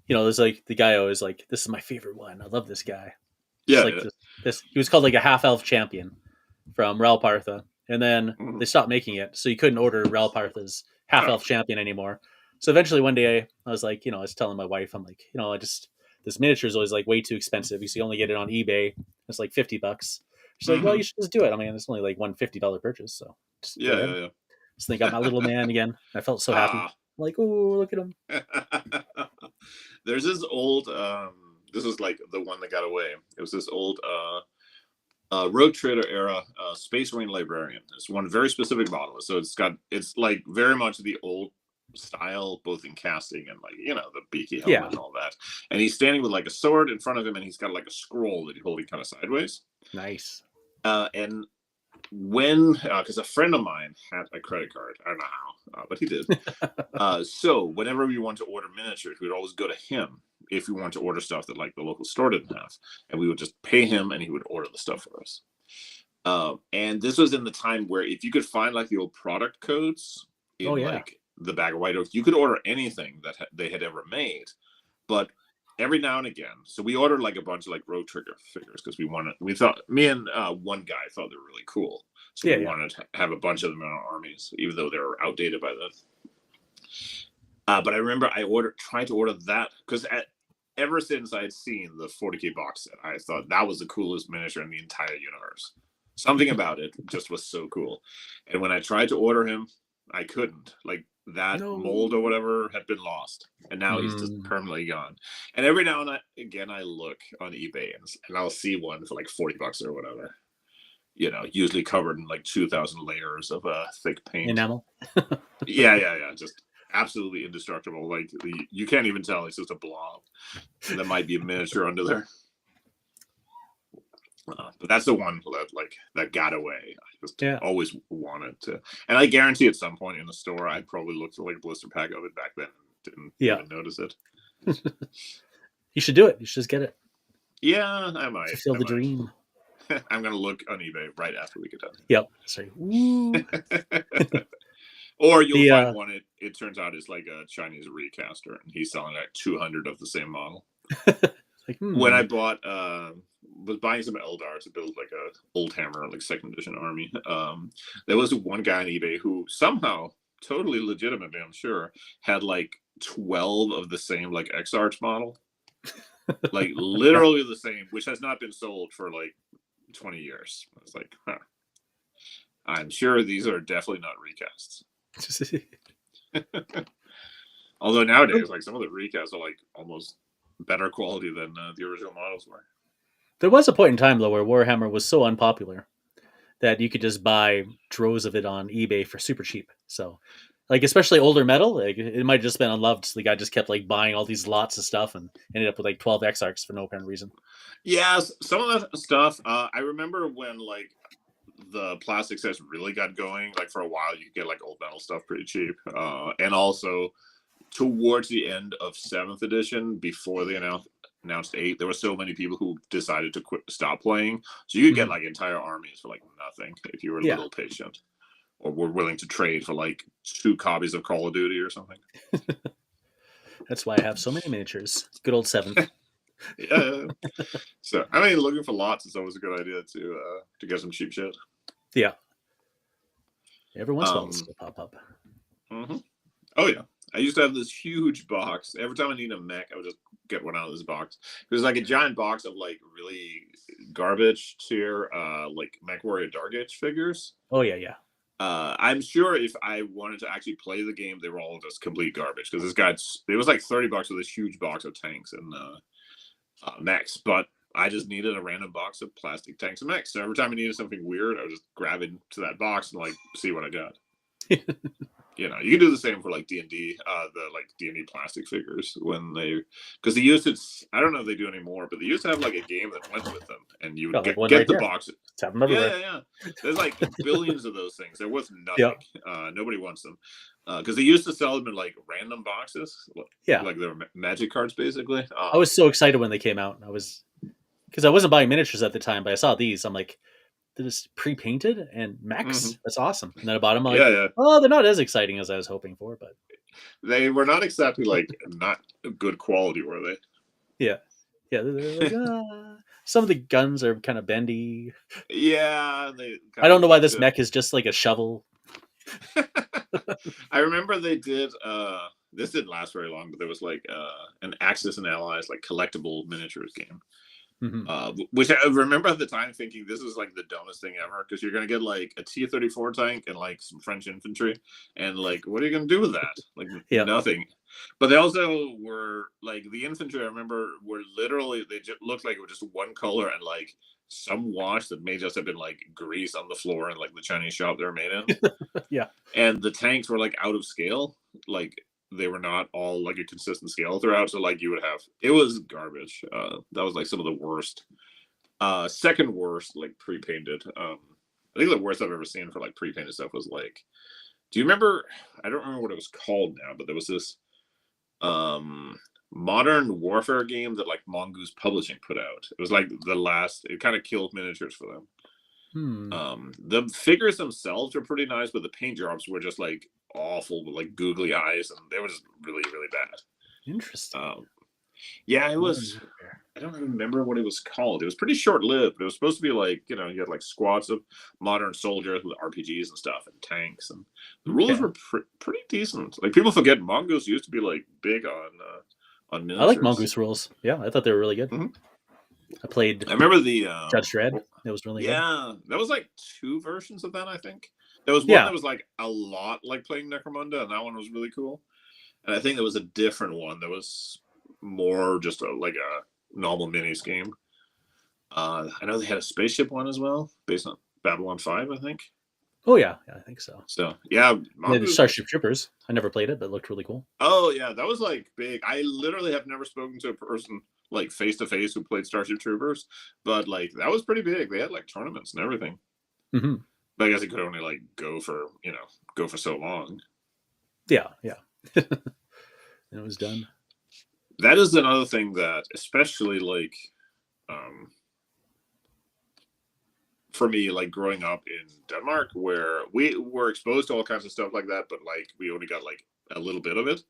there's like the guy always like, this is my favorite one. I love this guy. Just Yeah, like yeah. this. He was called like a half elf champion from Ralpartha, and then Mhm. they stopped making it, so you couldn't order Ralpartha's half Oh, elf champion anymore. So eventually one day I was like, I was telling my wife, I'm like, I just this miniature is always like way too expensive because you only get it on eBay. It's like $50. She's like, well, hmm you should just do it. I mean, it's only like $150 purchase, so just go yeah, ahead. yeah, So they got my little man again. I felt so happy. yeah. I'm like, oh, look at him. There's this old. This is like the one that got away. It was this old Road Trader era Space Marine Librarian. It's one very specific model. So it's like very much the old style, both in casting and like the beaky helmet Yeah, and all that. And he's standing with like a sword in front of him, and he's got like a scroll that he's holding kind of sideways. nice. And when because a friend of mine had a credit card, I don't know how, but he did. So whenever we want to order miniatures, we'd always go to him if we want to order stuff that like the local store didn't have, and we would just pay him, and he would order the stuff for us. And this was in the time where if you could find like the old product codes Oh in yeah, like the bag of white oak, you could order anything that they had ever made. But every now and again, so we ordered like a bunch of like road trigger figures because we thought me and one guy thought they were really cool, so yeah, we yeah. wanted to have a bunch of them in our armies, even though they were outdated by then. But I remember tried to order that because ever since I had seen the 40K box set, I thought that was the coolest miniature in the entire universe. Something about it just was so cool. And when I tried to order him, I couldn't. Like that No. mold or whatever had been lost, and now he's just Mm. permanently gone. And every now and again, I look on eBay and I'll see one for like $40 or whatever. Usually covered in like 2,000 layers of thick paint. Enamel. Yeah, yeah, yeah. Just absolutely indestructible. Like you can't even tell it's just a blob, and there might be a miniature under there. But that's the one that got away. I just Yeah, always wanted to, and I guarantee at some point in the store, I probably looked at like a blister pack of it back then and didn't yeah. even notice it. You should do it. You should just get it. Yeah, I might. Fulfill the dream. I'm gonna look on eBay right after we get Yep. Sorry. Woo. done. Or you'll The find one. It turns out it's like a Chinese recaster, and he's selling like 200 of the same model. like When I was buying some Eldar to build like a old hammer, like second edition army, there was one guy on eBay who somehow, totally legitimately, I'm sure, had like 12 of the same like X Arch model, like literally the same, which has not been sold for like 20 years. I was like, huh. I'm sure these are definitely not recasts. Although nowadays, like some of the recasts are like almost better quality than the original models were. There was a point in time though where Warhammer was so unpopular that you could just buy droves of it on eBay for super cheap. So, like especially older metal, like it might have just been unloved. So the guy just kept like buying all these lots of stuff and ended up with like 12 X-Arcs for no apparent reason. Yes, some of that stuff. I remember when like the plastic sets really got going. Like for a while, you could get like old metal stuff pretty cheap, and also towards the end of seventh edition, before they announced eight, there were so many people who decided to stop playing. So you could get Mhm. like entire armies for like nothing if you were a Yeah, little patient, or were willing to trade for like 2 copies of Call of Duty or something. that's why I have so many miniatures. Good old seventh. Yeah. So I mean, looking for lots is always a good idea to get some cheap shit. Yeah, every once in a while this Um, will pop up. hmm Oh yeah, I used to have this huge box. Every time I need a mech, I would just get one out of this box. It was like a giant box of like really garbage tier, like Mech Warrior Dark Age figures. Oh yeah, yeah. I'm sure if I wanted to actually play the game, they were all just complete garbage because it was like $30 for this huge box of tanks and mechs. But I just needed a random box of plastic tanks and mechs. So every time I needed something weird, I would just grab into that box and like see what I got. You can do the same for like D&D, the like D&D plastic figures because they used to, I don't know if they do anymore, but they used to have like a game that went with them, and you would Got like one get right the here. box. Just have them Yeah, everywhere. yeah, yeah. There's like billions of those things. They're worth Yeah, nothing. Nobody wants them because they used to sell them in like random boxes, yeah. like they were magic cards basically. I was so excited when they came out. Because I wasn't buying miniatures at the time, but I saw these. I'm like, they're just pre-painted and Mhm. Max. That's awesome. And then I bought them. I'm Yeah, like, yeah. oh, they're not as exciting as I was hoping for, but They were not exactly like not good quality, were they? yeah, yeah. They're like, ah. Some of the guns are kind of bendy. Yeah, they I kind don't of know why like this to. mech is just like a shovel. I remember they did. This didn't last very long, but there was like an Axis and Allies like collectible miniatures game. Hmm. Which I remember at the time thinking this is like the dumbest thing ever because you're gonna get like a T-34 tank and like some French infantry, and like what are you gonna do with that? Like Yeah. nothing. But they also were like the infantry. I remember were literally they just looked like it was just one color and like some wash that may just have been like grease on the floor in like the Chinese shop they were made in, Yeah. and the tanks were like out of scale. Like they were not all like a consistent scale throughout. So like you would have it was garbage. That was like some of the worst. Second worst like pre-painted. I think the worst I've ever seen for like pre-painted stuff was like. Do you remember? I don't remember what it was called now, but there was this um modern warfare game that like Mongoose Publishing put out. It was like the last. It kind of killed miniatures for them. Hmm. The figures themselves were pretty nice, but the paint jobs were just like awful with like googly eyes, and they were just really really bad. Interesting. Yeah, it Modern was. warfare. I don't remember what it was called. It was pretty short lived. It was supposed to be like you had like squads of modern soldiers with RPGs and stuff and tanks, and the rules Okay. were pretty decent. Like people forget Mongoose used to be like big on I like miniatures. Mongoose rules. Yeah, I thought they were really good. Mhm. I played I remember the Judge Dredd. It was really good. yeah, that was like two versions of that. I think there was one Yeah. that was like a lot like playing Necromunda, and that one was really cool. And I think there was a different one that was more just like a normal minis game. I know they had a spaceship one as well, based on Babylon 5, I think. Oh yeah, yeah, I think so. So yeah, Yeah, the Mongoose was. Starship Troopers. I never played it, but it looked really cool. Oh yeah, that was like big. I literally have never spoken to a person like face to face who played Starship Troopers, but like that was pretty big. They had like tournaments and everything. Hmm. But I guess it could only like go for so long. Yeah, yeah. And it was done. That is another thing that, especially like um, for me, like growing up in Denmark, where we were exposed to all kinds of stuff like that, but like we only got like a little bit of it.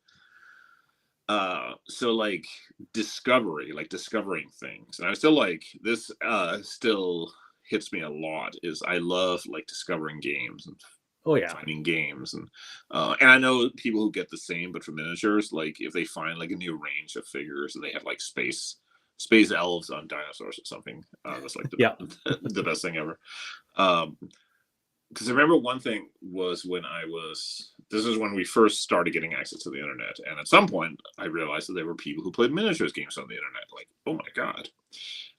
So like discovering things, and I still like this. Still hits me a lot. Is I love like discovering games and Oh yeah. finding games and I know people who get the same but for miniatures like if they find like a new range of figures and they have like space elves on dinosaurs or something that's like Yeah. the best thing ever um because I remember one thing was when I was this is when we first started getting access to the internet, and at some point I realized that there were people who played miniatures games on the internet, like oh my god.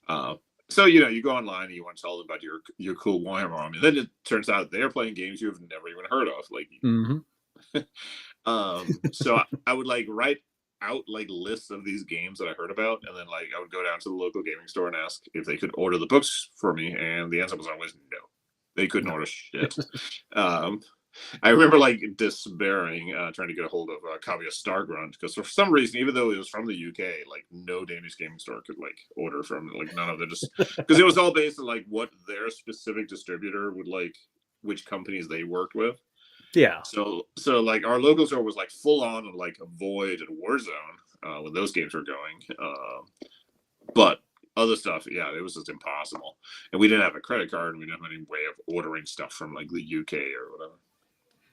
uh so you go online and you want to tell them about your cool Warhammer army. Then it turns out they're playing games you've never even heard of. Like, Hmm. so I would like write out like lists of these games that I heard about, and then like I would go down to the local gaming store and ask if they could order the books for me, and the answer was always no. They couldn't No. order shit. Um, I remember like despairing, trying to get a hold of a copy of Stargrunt because for some reason, even though it was from the UK, like no Danish gaming store could like order from like none of them, just because it was all based on like what their specific distributor would like, which companies they worked with. Yeah. So like our local store was like full on like Void and Warzone when those games were going, but other stuff, yeah, it was just impossible. And we didn't have a credit card, and we didn't have any way of ordering stuff from like the UK or whatever.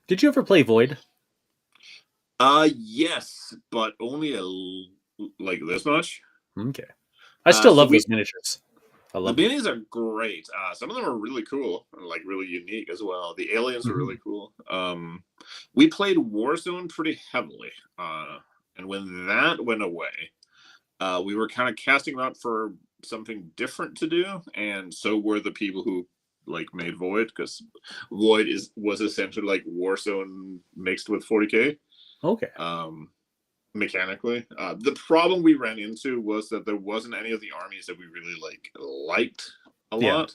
Did you ever play Void? Yes, but only like this much. Okay. I still So love we those miniatures. I the love them. minis are great. Some of them are really cool and like really unique as well. The aliens are Hmm. really cool. We played Warzone pretty heavily, and when that went away, we were kind of casting out for something different to do, and so were the people who like made Void because Void was essentially like Warzone mixed with 40k. Okay. Um, Mechanically. The problem we ran into was that there wasn't any of the armies that we really liked a Yeah.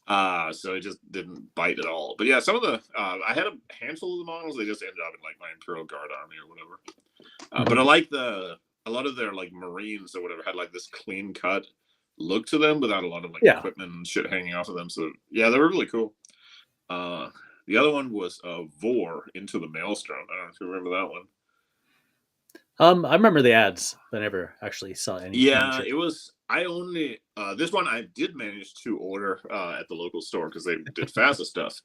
lot. So it just didn't bite at all. But yeah, some of the I had a handful of the models. They just ended up in like my Imperial Guard army or whatever. But I Hmm. like a lot of their like Marines or whatever had like this clean cut look to them without a lot of like Yeah. equipment and shit hanging off of them. So yeah, they were really cool. The other one was Vor Into the Maelstrom. I don't know if you remember that one. I remember the ads, but I never actually saw any Yeah, miniatures. I only this one I did manage to order at the local store because they did FASA stuff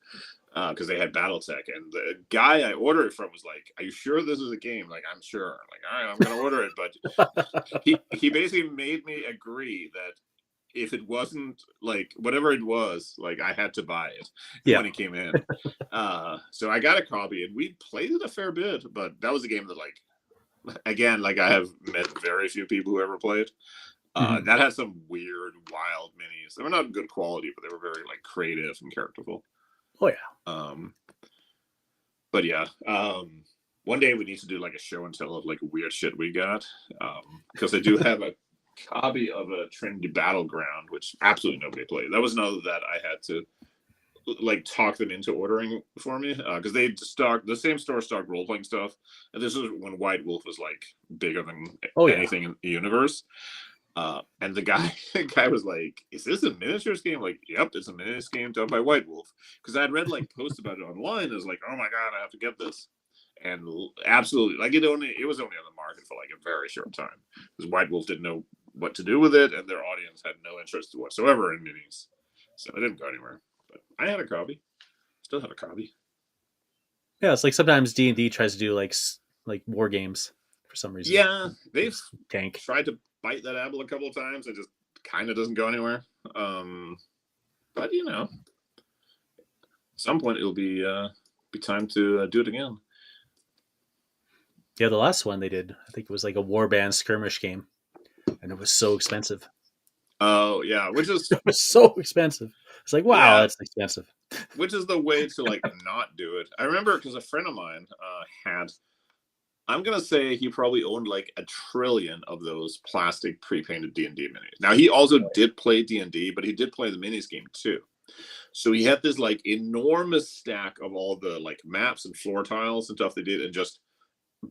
because they had BattleTech, and the guy I ordered it from was like, "Are you sure this is a game?" Like, "I'm sure." I'm like, "All right, I'm gonna order it," but he basically made me agree that if it wasn't like whatever it was, like I had to buy it Yeah. when it came in. So I got a copy and we played it a fair bit, but that was a game that like again, like I have met very few people who ever played. Hmm. That has some weird, wild minis. They were not good quality, but they were very like creative and characterful. Oh yeah. Um, but yeah, one day we need to do like a show and tell of like weird shit we got because I do have a copy of a Trinity Battleground, which absolutely nobody played. That was another that I had to like talk them into ordering for me because they stocked the same store stocked role playing stuff, and this is when White Wolf was like bigger than Oh yeah. anything in the universe. And the guy, the guy was like, "Is this a miniatures game?" Like, "Yep, it's a miniatures game done by White Wolf." Because I'd read like posts about it online. I was like, "Oh my god, I have to get this." And absolutely, like it was only on the market for like a very short time because White Wolf didn't know what to do with it, and their audience had no interest whatsoever in minis, so it didn't go anywhere. But I had a copy, still have a copy. Yeah. It's like sometimes D&D tries to do like war games for some reason. Yeah, they've Just tank. tried to bite that apple a couple of times. It just kind of doesn't go anywhere. But you know, at some point it'll be time to do it again. Yeah, the last one they did, I think it was like a warband skirmish game, and it was so expensive. Oh yeah, which is It was so expensive. It's like, wow, yeah, that's expensive. which is the way to like not do it. I remember because a friend of mine had. I'm gonna say he probably owned like a trillion of those plastic pre-painted D&D minis. Now he also did play D&D, but he did play the minis game too. So he had this like enormous stack of all the like maps and floor tiles and stuff they did, and just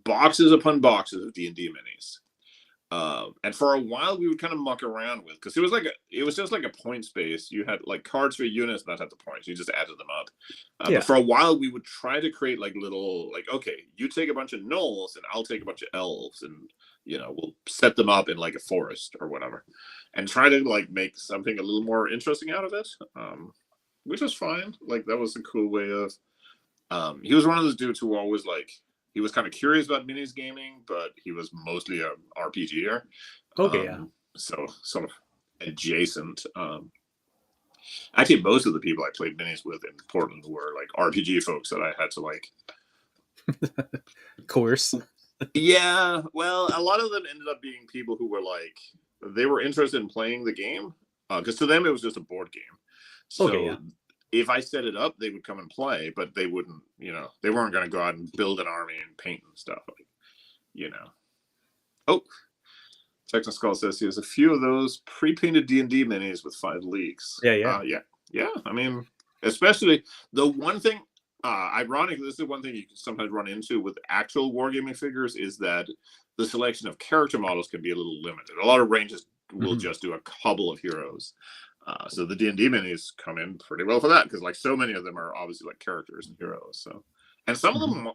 boxes upon boxes of D&D minis. And for a while we would kind of muck around with because it was just like a point space. You had like cards for units that had the points. You just added them up. But Yeah. for a while we would try to create like little like okay, you take a bunch of gnolls and I'll take a bunch of elves and we'll set them up in like a forest or whatever, and try to like make something a little more interesting out of it. Which was fine. Like that was a cool way of. He was one of those dudes who always like he was kind of curious about minis gaming, but he was mostly a RPGer. Okay. Yeah. So sort of adjacent. Actually, most of the people I played minis with in Portland were like RPG folks that I had to like. Course. Yeah, well, a lot of them ended up being people who were like they were interested in playing the game because to them it was just a board game. Okay. So Yeah. if I set it up, they would come and play, but they wouldn't, they weren't going to go out and build an army and paint and stuff. Like, you know. Oh, Texas Skull says he has a few of those pre-painted D&D minis with 5 leaks. Yeah. Yeah. Yeah. I mean, especially the one thing, ironically, this is one thing you can sometimes run into with actual wargaming figures is that the selection of character models can be a little limited. A lot of ranges will Hmm. just do a couple of heroes. So the D&D minis come in pretty well for that because like so many of them are obviously like characters and heroes. So, and some of Hmm. them,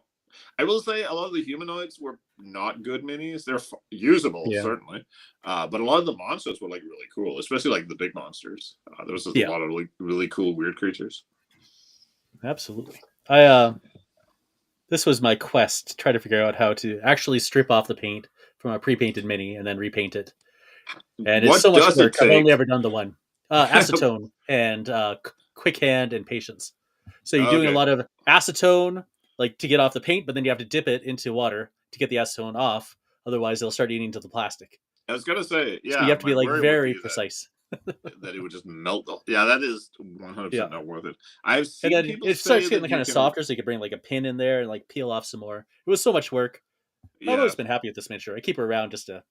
I will say, a lot of the humanoids were not good minis. They're usable Yeah. certainly, but a lot of the monsters were like really cool, especially like the big monsters. There was just a Yeah. lot of really really cool weird creatures. Absolutely. I This was my quest to try to figure out how to actually strip off the paint from a pre-painted mini and then repaint it. And it's What so much does it work. I've only take? ever done the one. Acetone and quick hand and patience. So you're doing a Okay, lot of acetone, like to get off the paint, but then you have to dip it into water to get the acetone off. Otherwise, it'll start eating into the plastic. I was gonna say, So you yeah, have to be my like worry would very be precise. that it would just melt. Yeah, that is 100% Yeah. not worth it. I've And seen then people it starts say getting that kind you of can, softer, so you could bring like a pin in there and like peel off some more. It was so much work. I've yeah, always been happy with this miniature. I keep her around just to,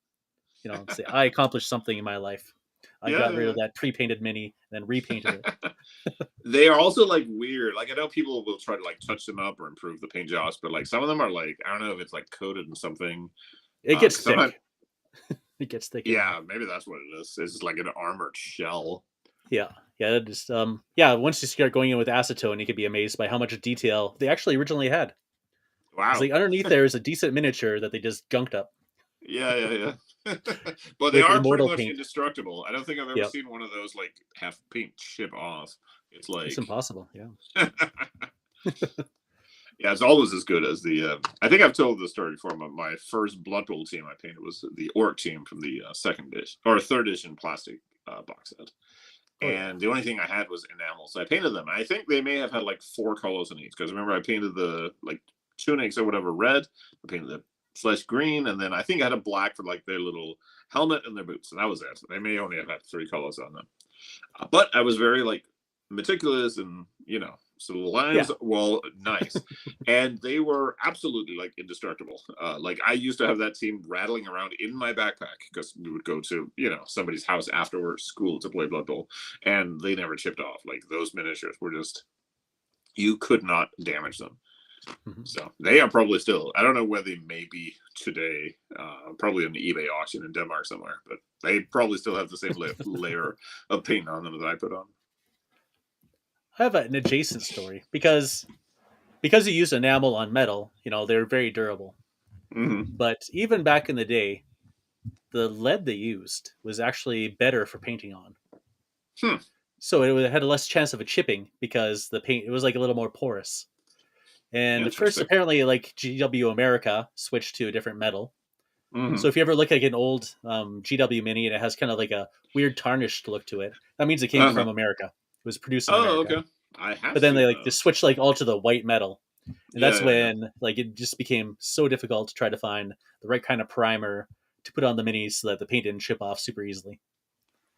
say I accomplished something in my life. I yeah, got rid yeah. of that pre-painted mini and then repainted it. They are also like weird. Like I know people will try to like touch them up or improve the paint jobs, but like some of them are like I don't know if it's like coated in something. It gets 'Cause sometimes, thick. It gets thick in there. yeah, maybe that's what it is. It's like an armored shell. Yeah, yeah. Just Once you start going in with acetone, you could be amazed by how much detail they actually originally had. It's Wow. like underneath there is a decent miniature that they just gunked up. Yeah, yeah, yeah. But they with are pretty immortal much paint. indestructible. I don't think I've ever Yep, seen one of those like have paint chip off. It's it's like, impossible. Yeah. yeah, it's always as good as the. I think I've told the story before. My first Blood Bowl team I painted was the Orc team from the second edition or third edition plastic box set. Oh yeah. And the only thing I had was enamel. So I painted them. I think they may have had like 4 colors in each because remember I painted the like tunics or whatever red. I painted the flesh green, and then I think I had a black for like their little helmet and their boots, and that was it. They may only have had 3 colors on them, but I was very like meticulous, and so the Yeah. lines were nice, and they were absolutely like indestructible. Like I used to have that team rattling around in my backpack because we would go to somebody's house after school to play Blood Bowl, and they never chipped off. Like those miniatures were just you could not damage them. Mhm. So they are probably still. I don't know where they may be today. Probably an eBay auction in Denmark somewhere, but they probably still have the same layer of paint on them that I put on. I have an adjacent story because you use enamel on metal. They're very durable. Mm-hmm. But even back in the day, the lead they used was actually better for painting on. Hmm. So it had a less chance of a chipping because the paint it was like a little more porous. And first, Interesting. apparently, like GW America switched to a different metal. Mm-hmm. So if you ever look at an old GW Mini and it has kind of like a weird tarnished look to it, that means it came Uh-huh. from America. It was produced in Oh, America. okay. I have But then they seen like just those. switched like all to the white metal, and Yeah, that's yeah, yeah. when like it just became so difficult to try to find the right kind of primer to put on the minis so that the paint didn't chip off super easily.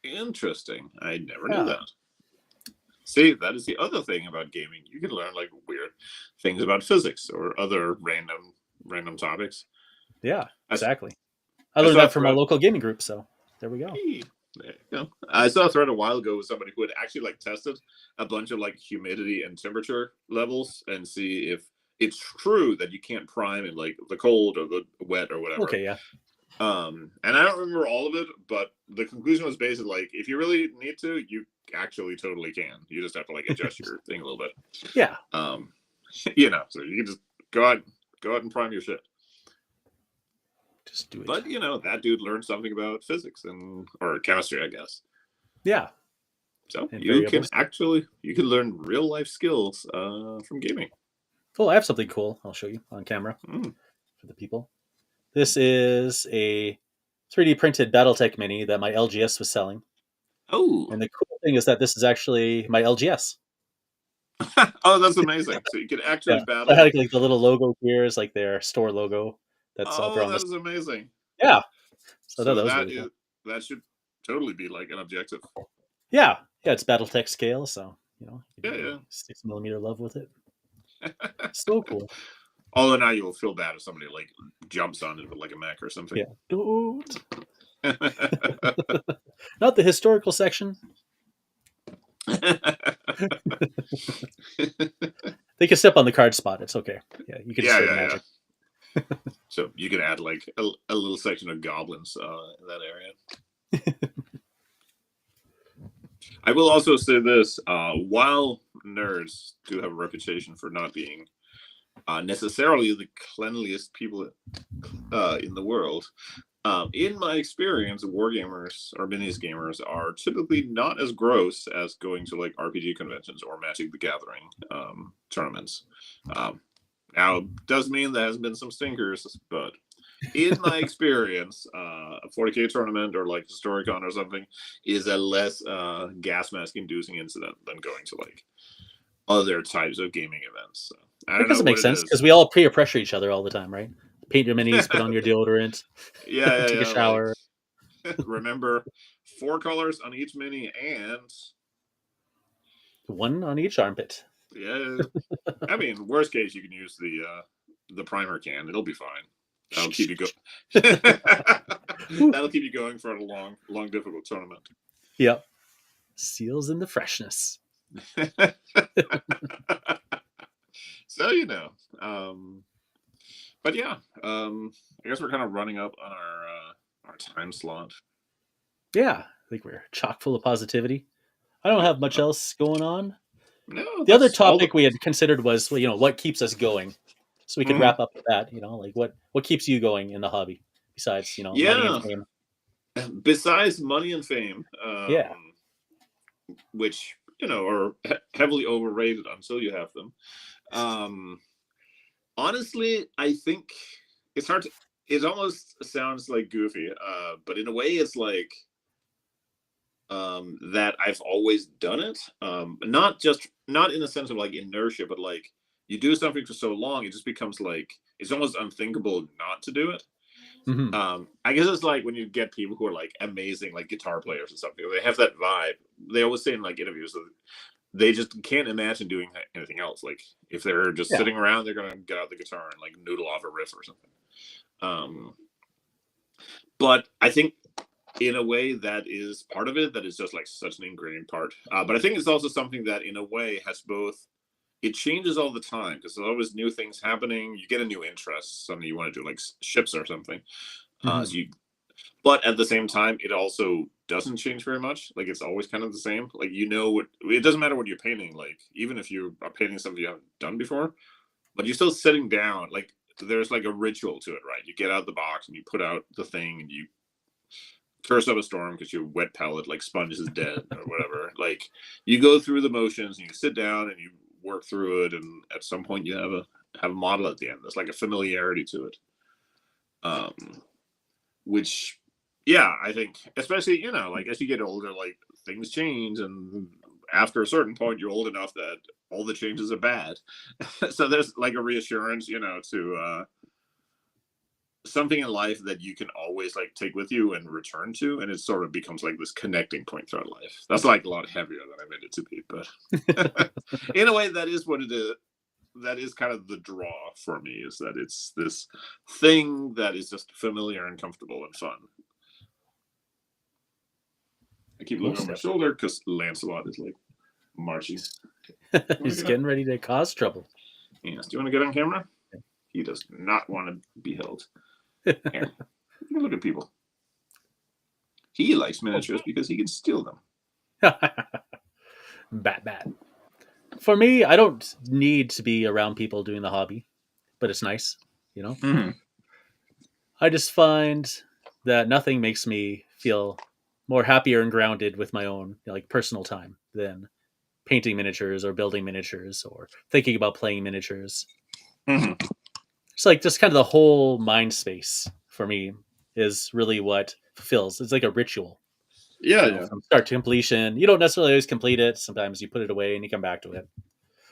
Interesting. I never knew Yeah, that. See, that is the other thing about gaming. You can learn like weird things about physics or other random topics. yeah, I, exactly. I I learned saw a that from our thread. local gaming group, so there we go. Hey, there you go. I saw a thread a while ago with somebody who had actually like tested a bunch of like humidity and temperature levels and see if it's true that you can't prime in like the cold or the wet or whatever. Okay, yeah, And I don't remember all of it, but the conclusion was basically like if you really need to, you actually totally can. You just have to like adjust your thing a little bit. yeah, Um, so you can just go out and prime your shit. just do it. But that dude learned something about physics and or chemistry, I guess. Yeah, So and you can variables. learn real life skills from gaming. Oh, I have something cool. I'll show you on camera Mm. for the people. This is a 3D printed BattleTech Mini that my LGS was selling. Oh, And the cool thing is that this is actually my LGS. oh, that's amazing! So you can actually Yeah. I battle. had like the little logo here is like their store logo that's out there Oh, on that the. is amazing. Yeah. So I thought So that was really cool. that should totally be like an objective. Yeah. Yeah. It's BattleTech scale. So, you can Yeah, do yeah. a 6 millimeter love with it. So cool. Although now you'll feel bad if somebody like jumps on it with like a mech or something. Yeah. Don't. Not the historical section. They can step on the card spot. It's okay. Yeah. You can Yeah, destroy the yeah, yeah. magic. So you can add like a little section of goblins in that area. I will also say this: while nerds do have a reputation for not being necessarily the cleanliest people in the world, in my experience, wargamers or minis gamers are typically not as gross as going to like RPG conventions or Magic the Gathering tournaments. Um, Now, it does mean there has been some stinkers, but in my experience, a 40K tournament or like Historicon or something is a less gas mask inducing incident than going to like other types of gaming events. So, I I don't guess know it what makes it sense is. because we all peer pressure each other all the time, right? Paint your minis, put on your deodorant, Yeah, yeah, take a yeah. Like, shower. remember 4 colors on each mini, and One on each armpit. yeah, I mean, worst case, you can use the primer can. It'll be fine. That'll keep you go. That'll keep you going for a long, difficult tournament. Yep. Seals in the freshness. So um, but yeah, I guess we're kind of running up on our time slot. Yeah. I think we're chock full of positivity. I don't Yeah, have much else going on. no, The other that's all the. topic we had considered was, well, what keeps us going? So we could Mhm. wrap up with that, like what keeps you going in the hobby? besides money and Yeah. fame. Besides money and fame, Yeah. which are heavily overrated until you have them. Um, Honestly, I think it's hard to. It almost sounds like goofy, but in a way, it's like that I've always done it. Not in the sense of like inertia, but like you do something for so long, it just becomes like it's almost unthinkable not to do it. Hmm. I guess it's like when you get people who are like amazing, like guitar players or something. They have that vibe. They always say in like interviews that they just can't imagine doing anything else. Like if they're just Yeah. sitting around, they're gonna get out the guitar and like noodle off a riff or something. Um, but I think in a way that is part of it. That is just like such an ingrained part. But I think it's also something that in a way has both. It changes all the time because there's always new things happening. You get a new interest, something you want to do, like ships or something. Hmm. So you But at the same time, it also doesn't change very much. Like it's always kind of the same. Like what it doesn't matter what you're painting. Like even if you are painting something you haven't done before, but you're still sitting down. Like there's like a ritual to it, right? You get out the box and you put out the thing and you curse up a storm because your wet palette like sponge is dead or whatever. Like you go through the motions and you sit down and you work through it, and at some point you have a model at the end. There's like a familiarity to it. Um, which yeah, I think especially like as you get older, like things change, and after a certain point you're old enough that all the changes are bad. So there's like a reassurance to something in life that you can always like take with you and return to, and it sort of becomes like this connecting point throughout life. That's like a lot heavier than I meant it to be, but in a way that is what it is. That is kind of the draw for me, is that it's this thing that is just familiar and comfortable and fun. I keep looking Most over my definitely. shoulder because Lancelot is like marching. You want He's to get up? getting ready to cause trouble. Yes. Do you want to get on camera? He does not want to be held. Here, you can look at people. He likes miniatures because he can steal them. Bat. For me, I don't need to be around people doing the hobby, but it's nice, you know. Mm-hmm. I just find that nothing makes me feel more happier and grounded with my own like personal time than painting miniatures or building miniatures or thinking about playing miniatures. Mm-hmm. It's like just kind of the whole mind space for me is really what fulfills. It's like a ritual, Yeah, yeah. from start to completion. You don't necessarily always complete it. Sometimes you put it away and you come back to it.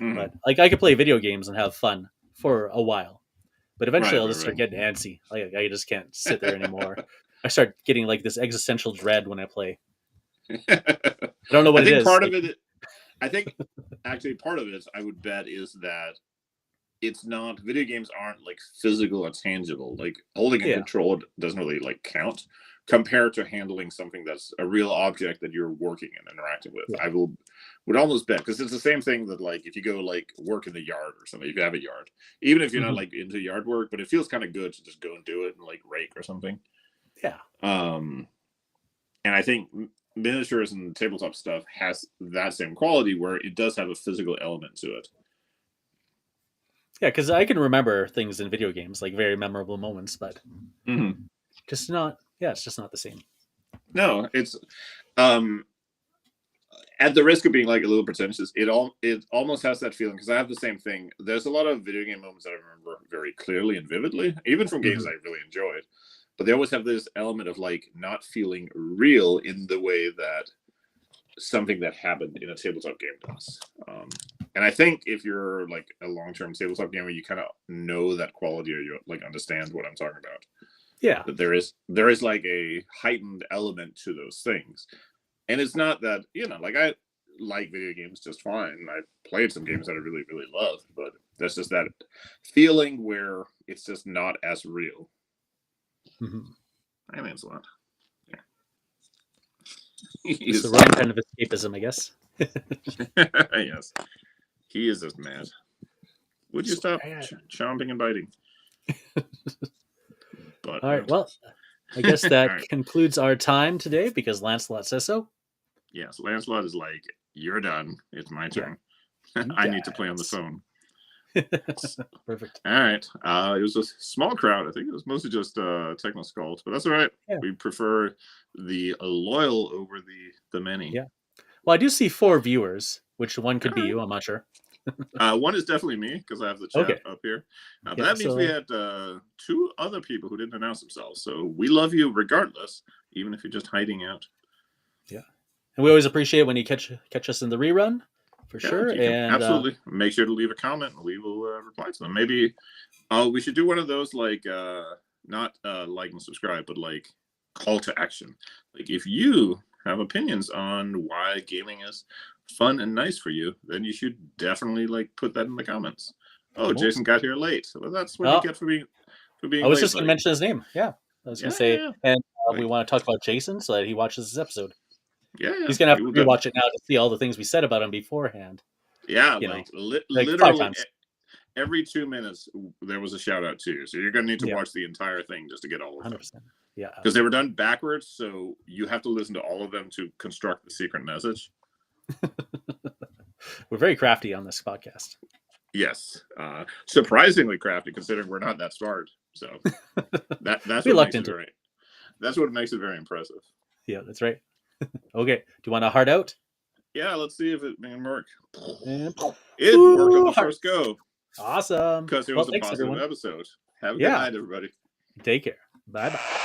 Mm-hmm. But like I could play video games and have fun for a while, but eventually Right, I'll just start right, getting antsy. Like I just can't sit there anymore. right. I start getting like this existential dread when I play. I don't know I what it think is. part of Like it. I think actually part of it, I would bet, is that it's not video games aren't like physical or tangible. Like holding a yeah, controller doesn't really like count compared to handling something that's a real object that you're working and interacting with. yeah. I would almost bet, because it's the same thing that like if you go like work in the yard or something, if you have a yard, even if you're not Hmm. like into yard work, but it feels kind of good to just go and do it and like rake or something. Yeah. Um, and I think miniatures and tabletop stuff has that same quality where it does have a physical element to it. Yeah, because I can remember things in video games, like very memorable moments, but Mm-hmm. just not. Yeah, it's just not the same. No, it's um at the risk of being like a little pretentious, it almost has that feeling, because I have the same thing. There's a lot of video game moments that I remember very clearly and vividly, even from games Hmm. I really enjoyed. But they always have this element of like not feeling real in the way that something that happened in a tabletop game does. And I think if you're like a long-term tabletop gamer, you kind of know that quality, or you like understand what I'm talking about. Yeah. That there is like a heightened element to those things. And it's not that, like I like video games just fine. I played some games that I really, really loved, but there's just that feeling where it's just not as real. Hmm. I mean, it's a lot. Yeah. Just the He's wrong kind of escapism, I guess. yes, he is just mad. Would you So stop bad. chomping and biting? But All right. man. Well, I guess All that right. concludes our time today because Lancelot says so. Yes, Lancelot is like, you're done. It's my Yeah. turn. You I need to play on the guys. phone. Perfect. All right. It was a small crowd. I think it was mostly just techno skulls, but that's all right. Yeah. We prefer the loyal over the many. Yeah. Well, I do see 4 viewers, which one could All be right. you. I'm not sure. One is definitely me because I have the chat Okay. up here. But Yeah. that means we So had 2 other people who didn't announce themselves. So we love you regardless, even if you're just hiding out. yeah, and we always appreciate when you catch us in the rerun, for Yeah, sure. you can And absolutely make sure to leave a comment and we will reply to them. Maybe we should do one of those like not like and subscribe, but like call to action. Like if you have opinions on why gaming is fun and nice for you, then you should definitely like put that in the comments. Oh, most. Jason got here late. Well, that's what you Oh, get for being I was late, just going to buddy. mention his name. Yeah, I was going Yeah, to yeah, say, yeah. and we Like, want to talk about Jason so that he watches this episode. yeah, yeah. He's going to have We will to rewatch it now to see all the things we said about him beforehand. yeah, You know, like like 5 literally times. every 2 minutes there was a shout out too. So you're gonna need to Yeah, watch the entire thing just to get all of them. 100%. Yeah, Because they were done backwards, so you have to listen to all of them to construct the secret message. we're very crafty on this podcast. Yes, surprisingly crafty considering we're not that smart. So that's We what lucked makes it into very. That's what makes it very impressive. Yeah, that's right. Okay, do you want a heart out? Yeah, let's see if it can work. And It worked on the first go awesome. because it Well, was a thanks positive everyone. episode. Have a good Yeah, night, everybody. take care. Bye bye.